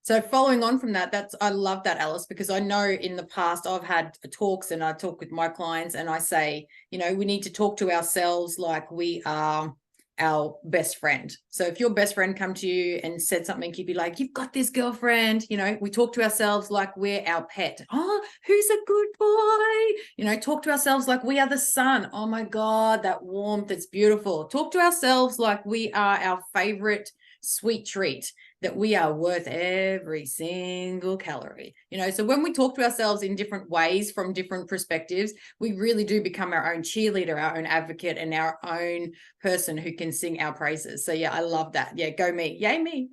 So following on from that, I love that, Alice, because I know in the past I've had talks and I talk with my clients and I say, we need to talk to ourselves like we are our best friend. So if your best friend come to you and said something, you'd be like, "You've got this, girlfriend." We talk to ourselves like we're our pet. "Oh, who's a good boy?" Talk to ourselves like we are the sun. "Oh my God, that warmth, it's beautiful." Talk to ourselves like we are our favorite sweet treat, that we are worth every single calorie. So when we talk to ourselves in different ways from different perspectives, we really do become our own cheerleader, our own advocate, and our own person who can sing our praises. So yeah, I love that. Yeah, go me. Yay me.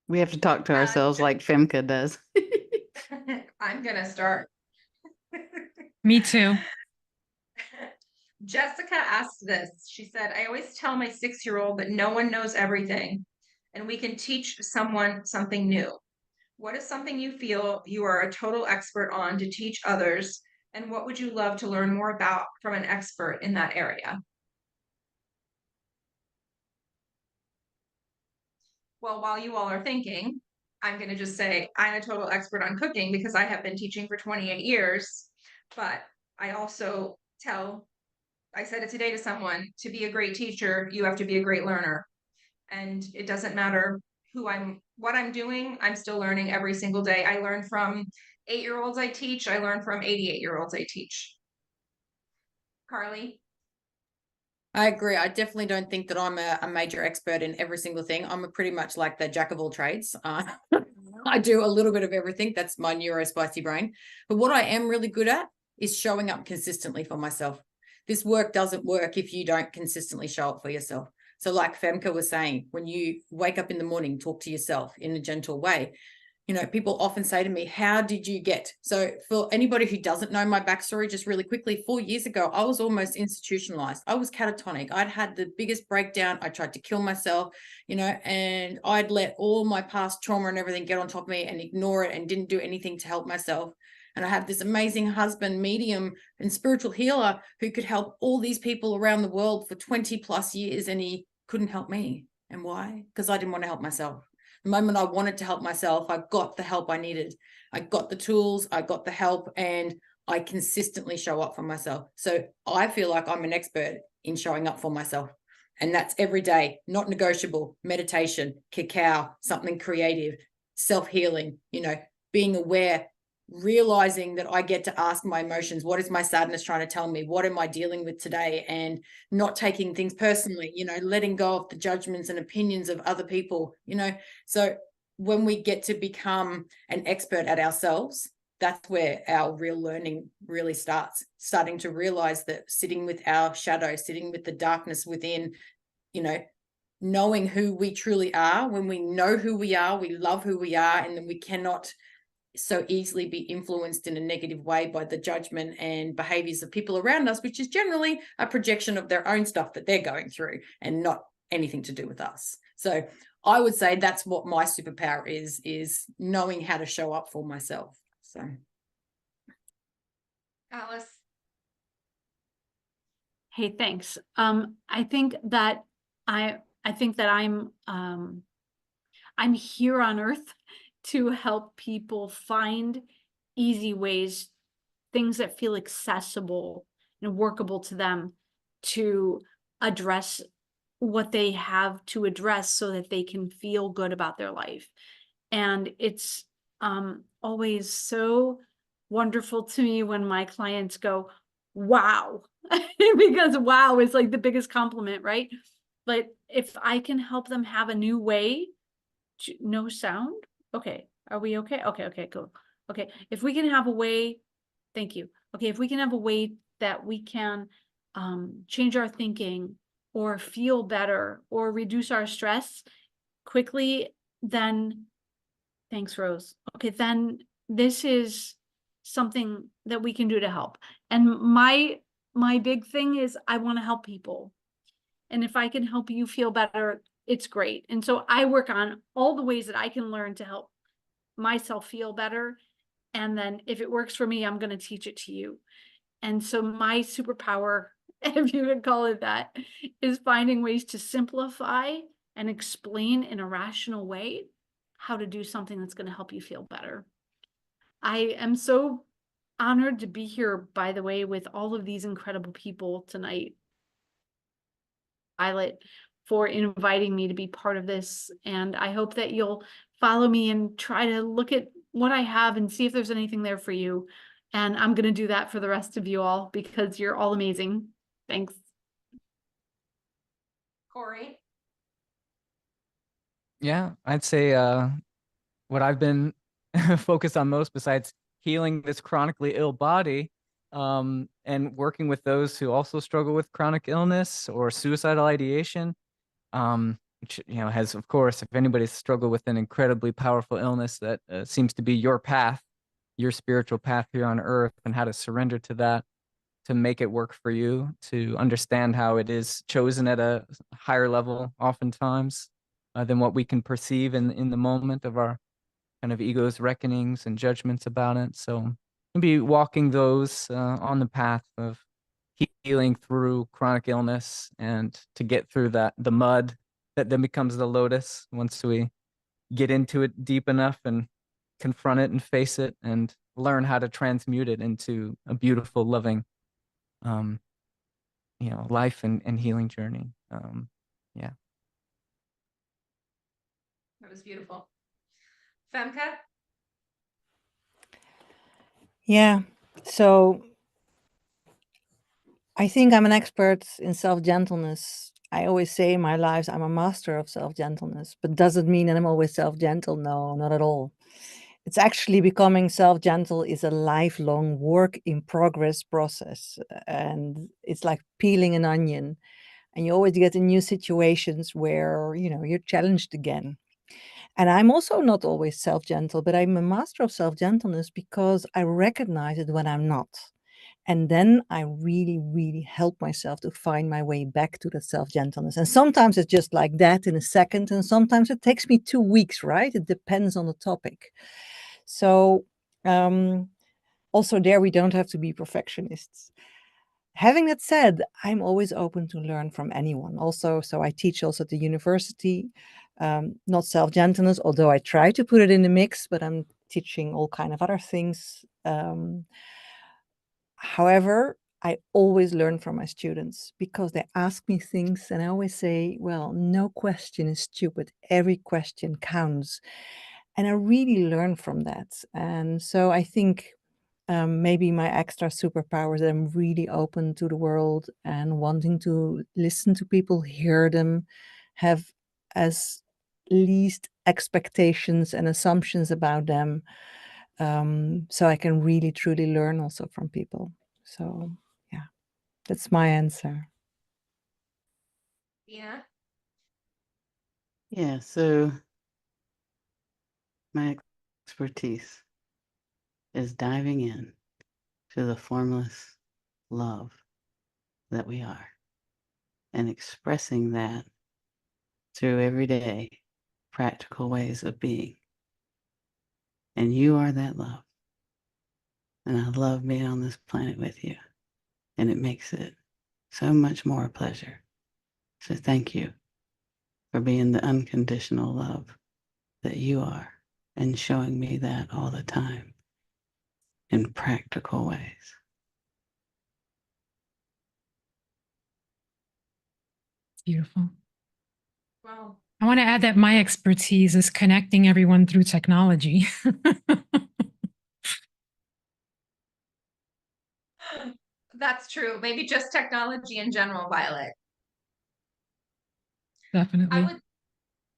We have to talk to ourselves like Femke does. I'm gonna start. Me too. Jessica asked this. She said, "I always tell my 6-year-old that no one knows everything and we can teach someone something new. What is something you feel you are a total expert on to teach others? And what would you love to learn more about from an expert in that area?" Well, while you all are thinking, I'm going to just say I'm a total expert on cooking because I have been teaching for 28 years. But I also I said it today to someone, to be a great teacher, you have to be a great learner. And it doesn't matter what I'm doing, I'm still learning every single day. I learn from 8-year-olds I teach, I learn from 88-year-olds I teach. Carly? I agree. I definitely don't think that I'm a major expert in every single thing. I'm pretty much like the jack of all trades. I do a little bit of everything. That's my neurospicy brain. But what I am really good at is showing up consistently for myself. This work doesn't work if you don't consistently show up for yourself. So like Femke was saying, when you wake up in the morning, talk to yourself in a gentle way. You know, people often say to me, how did you get? So for anybody who doesn't know my backstory, just really quickly, 4 years ago, I was almost institutionalized. I was catatonic. I'd had the biggest breakdown. I tried to kill myself, you know, and I'd let all my past trauma and everything get on top of me and ignore it and didn't do anything to help myself. And I have this amazing husband, medium and spiritual healer who could help all these people around the world for 20 plus years, and he couldn't help me. And why? Because I didn't want to help myself. The moment I wanted to help myself, I got the help I needed. I got the tools, I got the help, and I consistently show up for myself. So I feel like I'm an expert in showing up for myself. And that's every day, not negotiable. Meditation, cacao, something creative, self-healing, you know, being aware, realizing that I get to ask my emotions, what is my sadness trying to tell me? What am I dealing with today? And not taking things personally, you know, letting go of the judgments and opinions of other people, you know. So when we get to become an expert at ourselves, that's where our real learning really starts, starting to realize that sitting with our shadow, sitting with the darkness within, you know, knowing who we truly are. When we know who we are, we love who we are, and then we cannot so easily be influenced in a negative way by the judgment and behaviors of people around us, which is generally a projection of their own stuff that they're going through and not anything to do with us. So I would say that's what my superpower is knowing how to show up for myself. So Alice? Hey, thanks. I think that I'm here on earth to help people find easy ways, things that feel accessible and workable to them, to address what they have to address so that they can feel good about their life. And it's always so wonderful to me when my clients go, wow, because wow is like the biggest compliment, right? But if I can help them have a new way to, no sound. Okay. Are we okay? Okay, cool. Okay. If we can have a way, thank you. Okay. If we can have a way that we can change our thinking or feel better or reduce our stress quickly, then thanks, Rose. Okay. Then this is something that we can do to help. And my big thing is I want to help people. And if I can help you feel better, it's great. And so I work on all the ways that I can learn to help myself feel better. And then if it works for me, I'm going to teach it to you. And so my superpower, if you would call it that, is finding ways to simplify and explain in a rational way how to do something that's going to help you feel better. I am so honored to be here, by the way, with all of these incredible people tonight. Violet, for inviting me to be part of this. And I hope that you'll follow me and try to look at what I have and see if there's anything there for you. And I'm going to do that for the rest of you all because you're all amazing. Thanks. Corey? Yeah, I'd say what I've been focused on most, besides healing this chronically ill body, and working with those who also struggle with chronic illness or suicidal ideation, which, you know, has, of course, if anybody's struggled with an incredibly powerful illness, that seems to be your path, your spiritual path here on earth, and how to surrender to that, to make it work for you, to understand how it is chosen at a higher level oftentimes than what we can perceive in the moment of our kind of ego's reckonings and judgments about it. So maybe walking those on the path of healing through chronic illness, and to get through the mud that then becomes the lotus once we get into it deep enough and confront it and face it and learn how to transmute it into a beautiful, loving, life and healing journey. Yeah. That was beautiful. Femke? Yeah. So I think I'm an expert in self-gentleness. I always say in my lives, I'm a master of self-gentleness, but does it mean that I'm always self-gentle? No, not at all. It's actually becoming self-gentle is a lifelong work in progress process. And it's like peeling an onion. And you always get in new situations where, you're challenged again. And I'm also not always self-gentle, but I'm a master of self-gentleness because I recognize it when I'm not. And then I really, really help myself to find my way back to that self-gentleness. And sometimes it's just like that in a second. And sometimes it takes me 2 weeks, right? It depends on the topic. So also there, we don't have to be perfectionists. Having that said, I'm always open to learn from anyone. Also, so I teach also at the university, not self-gentleness, although I try to put it in the mix, but I'm teaching all kind of other things. However, I always learn from my students because they ask me things and I always say, well, no question is stupid. Every question counts. And I really learn from that. And so I think maybe my extra superpower is that I'm really open to the world and wanting to listen to people, hear them, have as least expectations and assumptions about them. So I can really truly learn also from people. So yeah, that's my answer. Dina? Yeah, so my expertise is diving in to the formless love that we are and expressing that through everyday practical ways of being. And you are that love. And I love being on this planet with you. And it makes it so much more a pleasure. So thank you for being the unconditional love that you are and showing me that all the time in practical ways. It's beautiful. Wow. I want to add that my expertise is connecting everyone through technology. That's true. Maybe just technology in general, Violet. Definitely.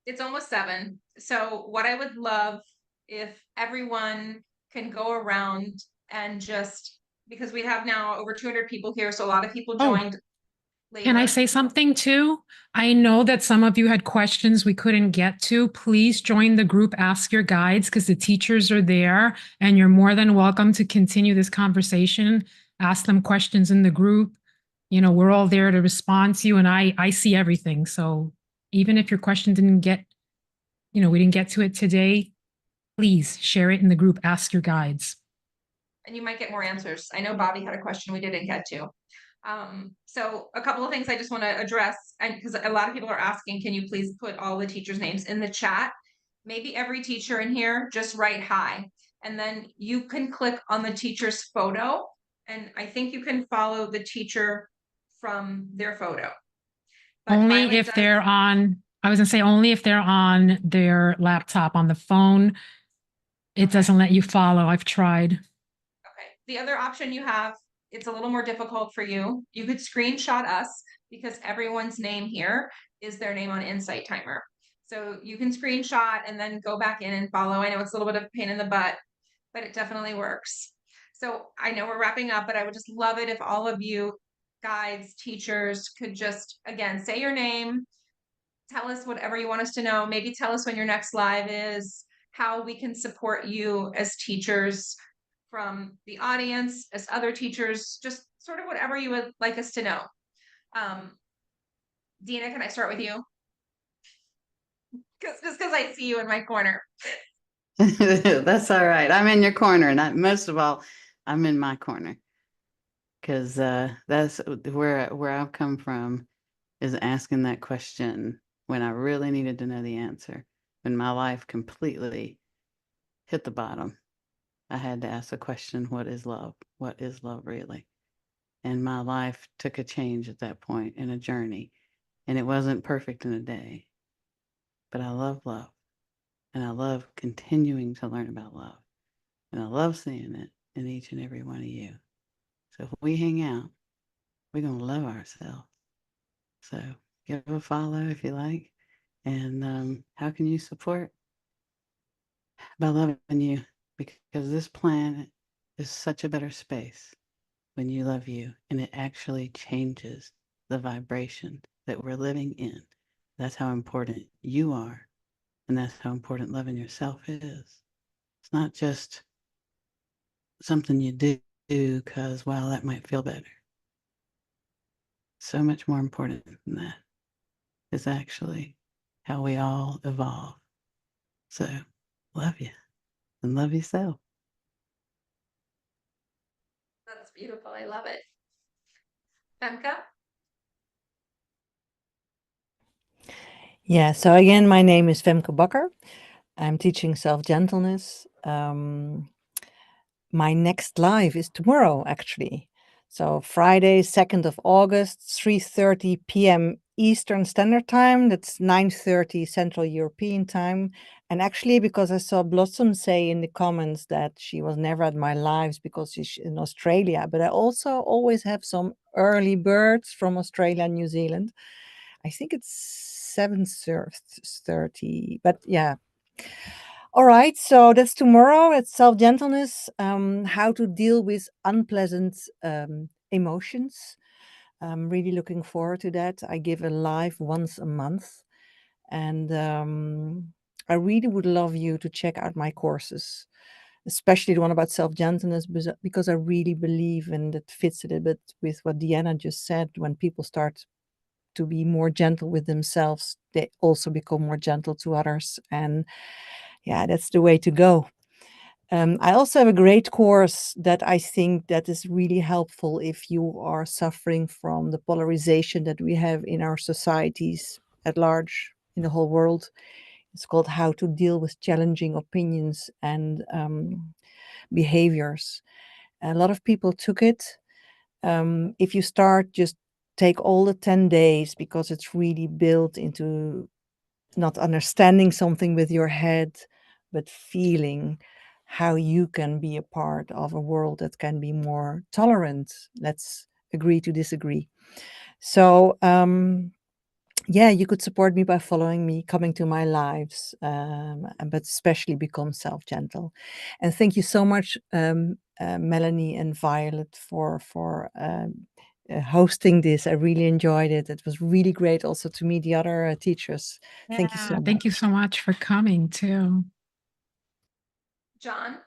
It's almost 7. So what I would love if everyone can go around and just, because we have now over 200 people here, so a lot of people Oh. joined later. Can I say something too? I know that some of you had questions we couldn't get to. Please join the group Ask Your Guides because the teachers are there and you're more than welcome to continue this conversation. Ask them questions in the group. We're all there to respond to you and I see everything. So even if your question didn't get, we didn't get to it today, please share it in the group Ask Your Guides. And you might get more answers. I know Bobby had a question we didn't get to. So a couple of things I just want to address, and because a lot of people are asking, can you please put all the teachers' names in the chat? Maybe every teacher in here, just write hi. And then you can click on the teacher's photo. And I think you can follow the teacher from their photo. But Only Violet if does- they're on, I was gonna say only if they're on their laptop. On the phone, it doesn't let you follow. I've tried. Okay. The other option you have, it's a little more difficult for you. You could screenshot us because everyone's name here is their name on Insight Timer. So you can screenshot and then go back in and follow. I know it's a little bit of a pain in the butt, but it definitely works. So I know we're wrapping up, but I would just love it if all of you guides, teachers could just, again, say your name, tell us whatever you want us to know. Maybe tell us when your next live is, how we can support you as teachers from the audience, as other teachers, just sort of whatever you would like us to know. Dina, can I start with you? Just because I see you in my corner. That's all right. I'm in your corner. And most of all, I'm in my corner. Because that's where I've come from, is asking that question when I really needed to know the answer. when my life completely hit the bottom, I had to ask the question, what is love? What is love really? And my life took a change at that point in a journey. And it wasn't perfect in a day, but I love love. And I love continuing to learn about love. And I love seeing it in each and every one of you. So if we hang out, we're going to love ourselves. So give a follow if you like. And how can you support? By loving you, because this planet is such a better space when you love you, and it actually changes the vibration that we're living in. That's how important you are, and that's how important loving yourself is. It's not just something you do because, well, that might feel better. So much more important than that is actually how we all evolve. So love you and love yourself. That's beautiful. I love it. Femke? Yeah, so again, my name is Femke Bakker. I'm teaching self-gentleness. My next live is tomorrow, actually. So Friday, 2nd of August, 3:30 p.m. Eastern Standard Time. That's 9:30 Central European Time. And actually, because I saw Blossom say in the comments that she was never at my lives because she's in Australia, but I also always have some early birds from Australia and New Zealand. I think it's 7:30, but yeah. All right, so that's tomorrow. It's self-gentleness, how to deal with unpleasant emotions. I'm really looking forward to that. I give a live once a month, and I really would love you to check out my courses, especially the one about self-gentleness, because I really believe, and it fits a little bit with what Deanna just said, when people start to be more gentle with themselves, they also become more gentle to others. And yeah, that's the way to go. I also have a great course that I think that is really helpful if you are suffering from the polarization that we have in our societies at large, in the whole world. It's called How to Deal with Challenging Opinions and Behaviors. A lot of people took it. If you start, just take all the 10 days, because it's really built into not understanding something with your head, but feeling how you can be a part of a world that can be more tolerant. Let's agree to disagree. So, yeah, you could support me by following me, coming to my lives, but especially become self-gentle. And thank you so much, Melanie and Violet, for hosting this. I really enjoyed it. It was really great also to meet the other teachers. Thank you so Yeah, much. thank you so much for coming too. John?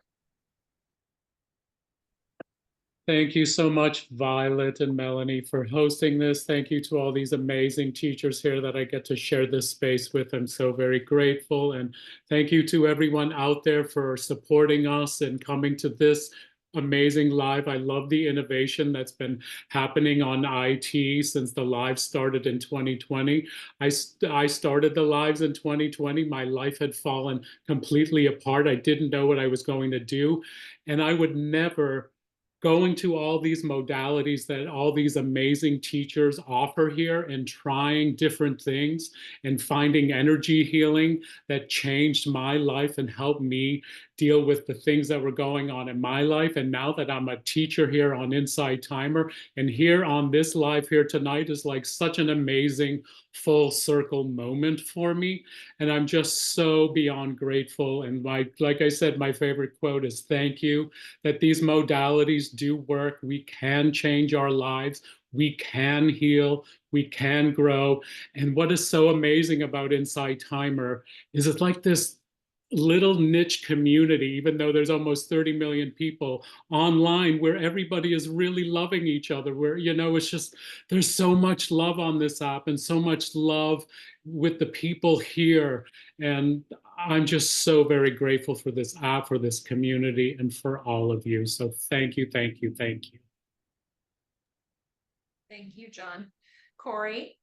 Thank you so much, Violet and Melanie, for hosting this. Thank you to all these amazing teachers here that I get to share this space with. I'm so very grateful. And thank you to everyone out there for supporting us and coming to this amazing live. I love the innovation that's been happening on IT since the live started in 2020. I started the lives in 2020. My life had fallen completely apart. I didn't know what I was going to do. And I would never going to all these modalities that all these amazing teachers offer here and trying different things and finding energy healing that changed my life and helped me deal with the things that were going on in my life. And now that I'm a teacher here on Insight Timer, and here on this live here tonight is like such an amazing full circle moment for me. And I'm just so beyond grateful. And like I said, my favorite quote is thank you, that these modalities do work. We can change our lives. We can heal. We can grow. And what is so amazing about Insight Timer is it's like this little niche community, even though there's almost 30 million people online, where everybody is really loving each other, where, you know, it's just, there's so much love on this app and so much love with the people here. And I'm just so very grateful for this app, for this community, and for all of you. So thank you, thank you, thank you. Thank you, John. Corey?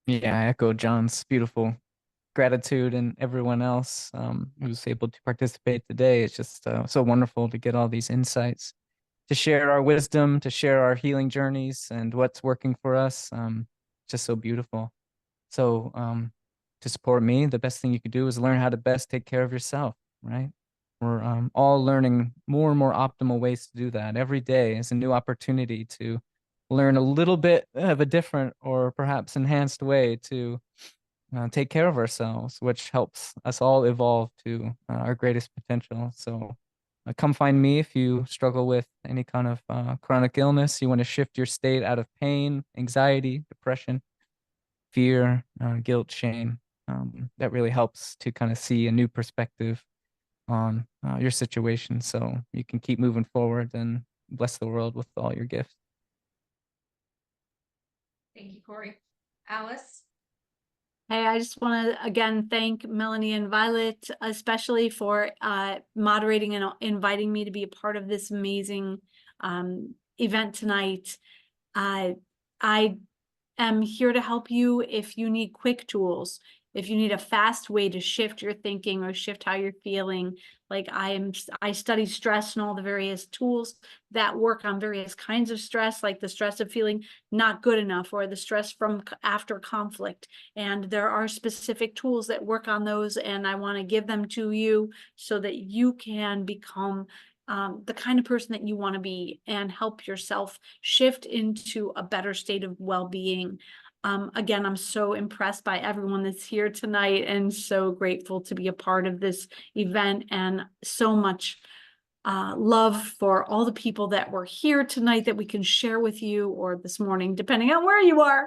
Yeah, I echo John's beautiful gratitude and everyone else who's able to participate today. It's just so wonderful to get all these insights, to share our wisdom, to share our healing journeys and what's working for us. Just so beautiful. So to support me, the best thing you could do is learn how to best take care of yourself, right? We're all learning more and more optimal ways to do that. Every day is a new opportunity to learn a little bit of a different or perhaps enhanced way to take care of ourselves, which helps us all evolve to our greatest potential. So come find me if you struggle with any kind of chronic illness. You want to shift your state out of pain, anxiety, depression, fear, guilt, shame. That really helps to kind of see a new perspective on your situation so you can keep moving forward and bless the world with all your gifts. Thank you, Corey. Alice? Hey, I just want to again thank Melanie and Violet, especially for moderating and inviting me to be a part of this amazing event tonight. I am here to help you if you need quick tools, if you need a fast way to shift your thinking or shift how you're feeling. Like I study stress and all the various tools that work on various kinds of stress, like the stress of feeling not good enough or the stress from after conflict. And there are specific tools that work on those, and I want to give them to you so that you can become the kind of person that you want to be and help yourself shift into a better state of well-being. Again, I'm so impressed by everyone that's here tonight and so grateful to be a part of this event, and so much love for all the people that were here tonight that we can share with you, or this morning, depending on where you are.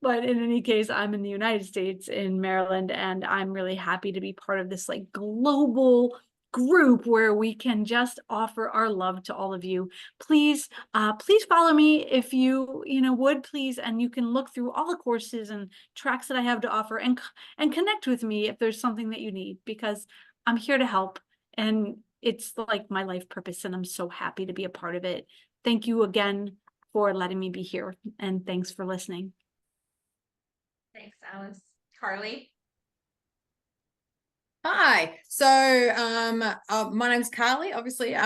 But in any case, I'm in the United States in Maryland, and I'm really happy to be part of this like global group where we can just offer our love to all of you. Please follow me if you would, please, and you can look through all the courses and tracks that I have to offer, and connect with me if there's something that you need, because I'm here to help, and it's like my life purpose, and I'm so happy to be a part of it. Thank you again for letting me be here, and thanks for listening. Thanks, Alice. Carly? Hi. So my name's Carly. Obviously,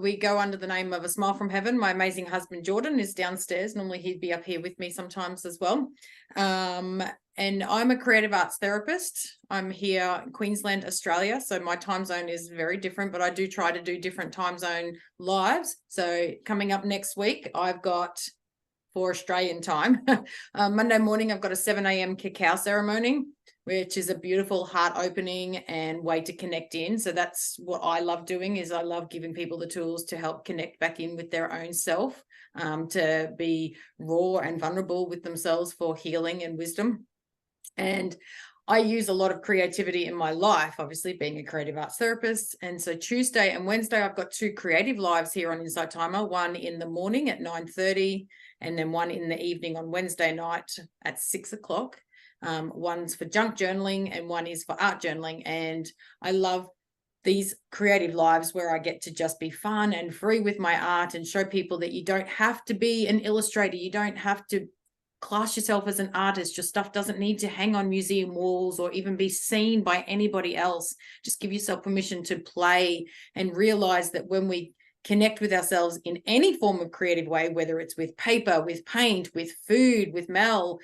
we go under the name of A Smile from Heaven. My amazing husband Jordan is downstairs. Normally he'd be up here with me sometimes as well. And I'm a creative arts therapist. I'm here in Queensland, Australia. So my time zone is very different, but I do try to do different time zone lives. So coming up next week, I've got, for Australian time, Monday morning, I've got a 7 a.m. cacao ceremony, which is a beautiful heart opening and way to connect in. So that's what I love doing, is I love giving people the tools to help connect back in with their own self, to be raw and vulnerable with themselves for healing and wisdom. And I use a lot of creativity in my life, obviously being a creative arts therapist. And so Tuesday and Wednesday, I've got 2 creative lives here on Insight Timer, one in the morning at 9:30 and then one in the evening on Wednesday night at 6 o'clock. One's for junk journaling and one is for art journaling. And I love these creative lives where I get to just be fun and free with my art and show people that you don't have to be an illustrator. You don't have to class yourself as an artist. Your stuff doesn't need to hang on museum walls or even be seen by anybody else. Just give yourself permission to play and realize that when we connect with ourselves in any form of creative way, whether it's with paper, with paint, with food, with Mel,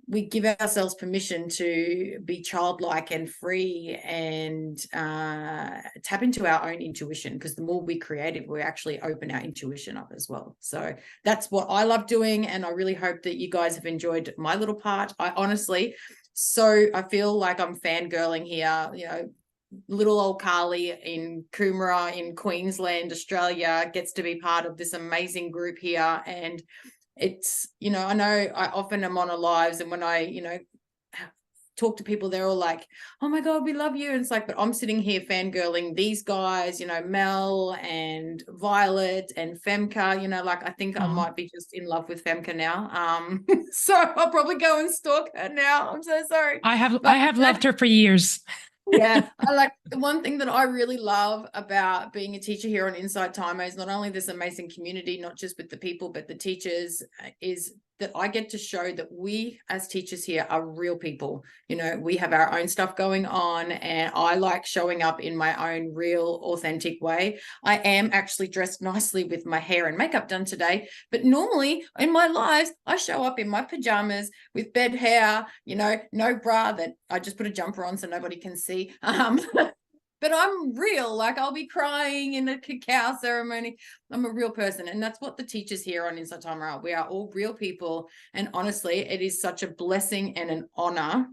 we give ourselves permission to be childlike and free and tap into our own intuition, because the more we creative, we actually open our intuition up as well. So that's what I love doing, and I really hope that you guys have enjoyed my little part. I feel like I'm fangirling here. Little old Carly in Coomera in Queensland, Australia, gets to be part of this amazing group here. And it's, I know I often am on a lives, and when I, talk to people, they're all like, oh my God, we love you. And it's like, but I'm sitting here fangirling these guys, Mel and Violet and Femke, I think I might be just in love with Femke now. So I'll probably go and stalk her now. I'm so sorry. I have loved her for years. Yeah, the one thing that I really love about being a teacher here on Insight Timer is not only this amazing community, not just with the people, but the teachers, is that I get to show that we as teachers here are real people. You know, we have our own stuff going on, and I like showing up in my own real, authentic way. I am actually dressed nicely with my hair and makeup done today, but normally in my lives, I show up in my pajamas with bed hair, you know, no bra, that I just put a jumper on so nobody can see. But I'm real, like I'll be crying in the cacao ceremony. I'm a real person. And that's what the teachers here on Inside Timer are. We are all real people. And honestly, it is such a blessing and an honor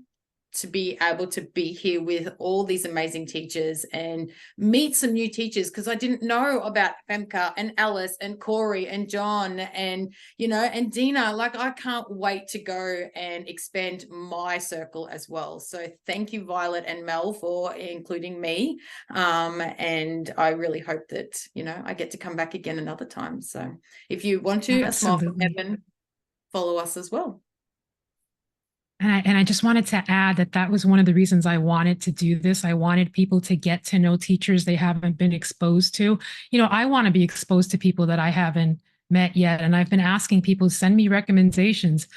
to be able to be here with all these amazing teachers and meet some new teachers, because I didn't know about Femke and Alice and Corey and John and, you know, and Dina. Like, I can't wait to go and expand my circle as well. So thank you, Violet and Mel, for including me. And I really hope that, you know, I get to come back again another time. So if you want to, a smile from Absolutely. heaven, follow us as well. And I just wanted to add that that was one of the reasons I wanted to do this. I wanted people to get to know teachers they haven't been exposed to. You know, I want to be exposed to people that I haven't met yet. And I've been asking people to send me recommendations.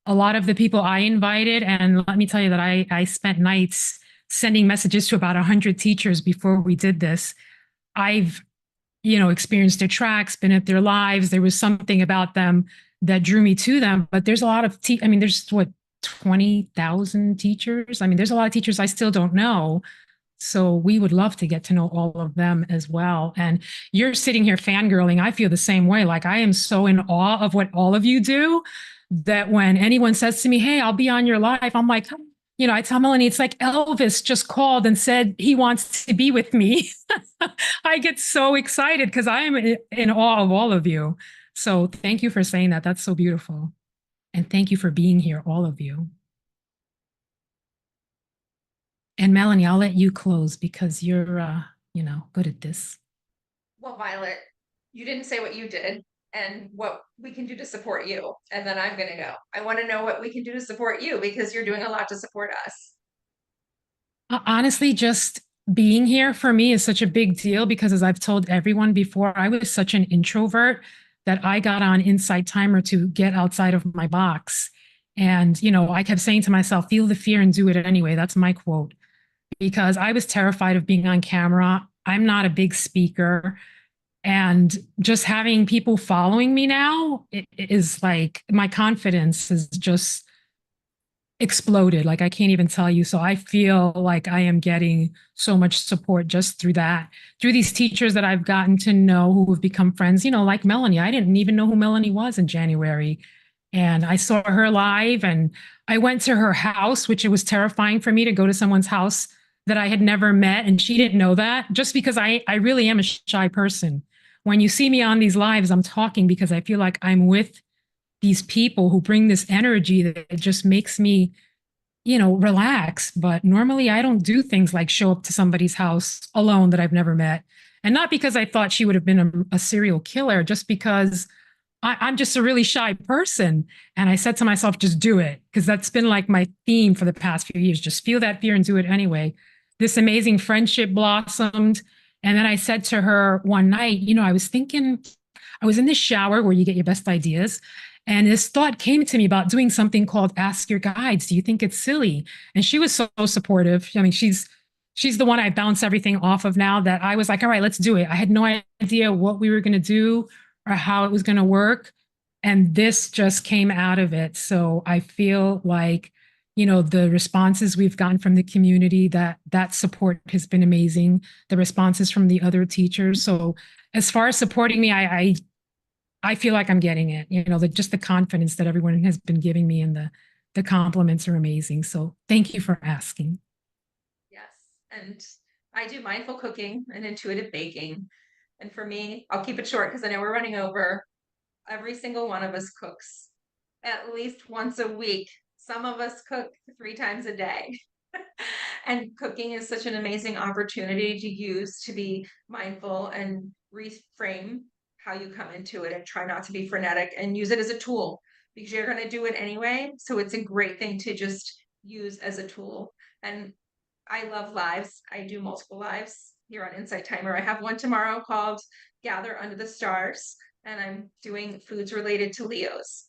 A lot of the people I invited, and let me tell you that I spent nights sending messages to about 100 teachers before we did this. I've, you know, experienced their tracks, been at their lives. There was something about them that drew me to them. But there's a lot of, I mean, there's what, 20,000 teachers. I mean, there's a lot of teachers I still don't know. So we would love to get to know all of them as well. And you're sitting here fangirling. I feel the same way. Like, I am so in awe of what all of you do that when anyone says to me, hey, I'll be on your live, I'm like, you know, I tell Melanie, it's like Elvis just called and said he wants to be with me. I get so excited because I am in awe of all of you. So thank you for saying that. That's so beautiful. And thank you for being here, all of you. And Melanie, I'll let you close because you're, you know, good at this. Well, Violet, you didn't say what you did and what we can do to support you. And then I'm going to go. I want to know what we can do to support you, because you're doing a lot to support us. Honestly, just being here for me is such a big deal because, as I've told everyone before, I was such an introvert that I got on Inside Timer to get outside of my box. And, you know, I kept saying to myself, feel the fear and do it anyway. That's my quote, because I was terrified of being on camera. I'm not a big speaker. And just having people following me now, it is like my confidence is just exploded. Like, I can't even tell you. So I feel like I am getting so much support just through that, through these teachers that I've gotten to know who have become friends, you know, like Melanie. I didn't even know who Melanie was in January. And I saw her live and I went to her house, which it was terrifying for me to go to someone's house that I had never met. And she didn't know that, just because I really am a shy person. When you see me on these lives, I'm talking because I feel like I'm with these people who bring this energy that it just makes me, you know, relax. But normally I don't do things like show up to somebody's house alone that I've never met. And not because I thought she would have been a serial killer, just because I'm just a really shy person. And I said to myself, just do it. Because that's been like my theme for the past few years. Just feel that fear and do it anyway. This amazing friendship blossomed. And then I said to her one night, you know, I was thinking, I was in the shower where you get your best ideas. And this thought came to me about doing something called Ask Your Guides. Do you think it's silly? And she was so supportive. I mean, she's the one I bounce everything off of now, that I was like, all right, let's do it. I had no idea what we were going to do or how it was going to work. And this just came out of it. So I feel like, you know, the responses we've gotten from the community, that support has been amazing. The responses from the other teachers. So as far as supporting me, I feel like I'm getting it, you know, just the confidence that everyone has been giving me, and the compliments are amazing. So thank you for asking. Yes. And I do mindful cooking and intuitive baking. And for me, I'll keep it short because I know we're running over. Every single one of us cooks at least once a week. Some of us cook 3 times a day. And cooking is such an amazing opportunity to use to be mindful and reframe how you come into it, and try not to be frenetic and use it as a tool, because you're going to do it anyway. So it's a great thing to just use as a tool. And I love lives. I do multiple lives here on Inside Timer. I have one tomorrow called Gather Under the Stars, and I'm doing foods related to Leos.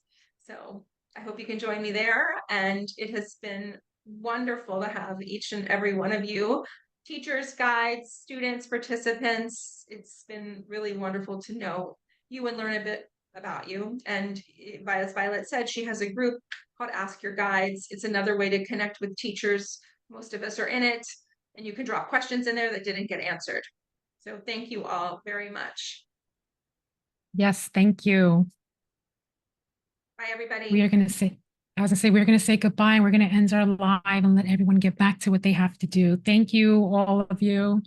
So I hope you can join me there. And it has been wonderful to have each and every one of you, teachers, guides, students, participants. It's been really wonderful to know you and learn a bit about you. And as Violet said, she has a group called Ask Your Guides. It's another way to connect with teachers. Most of us are in it, and you can drop questions in there that didn't get answered. So thank you all very much. Yes, thank you. Bye, everybody. We are going to say, I was going to say, we're going to say goodbye and we're going to end our live and let everyone get back to what they have to do. Thank you, all of you.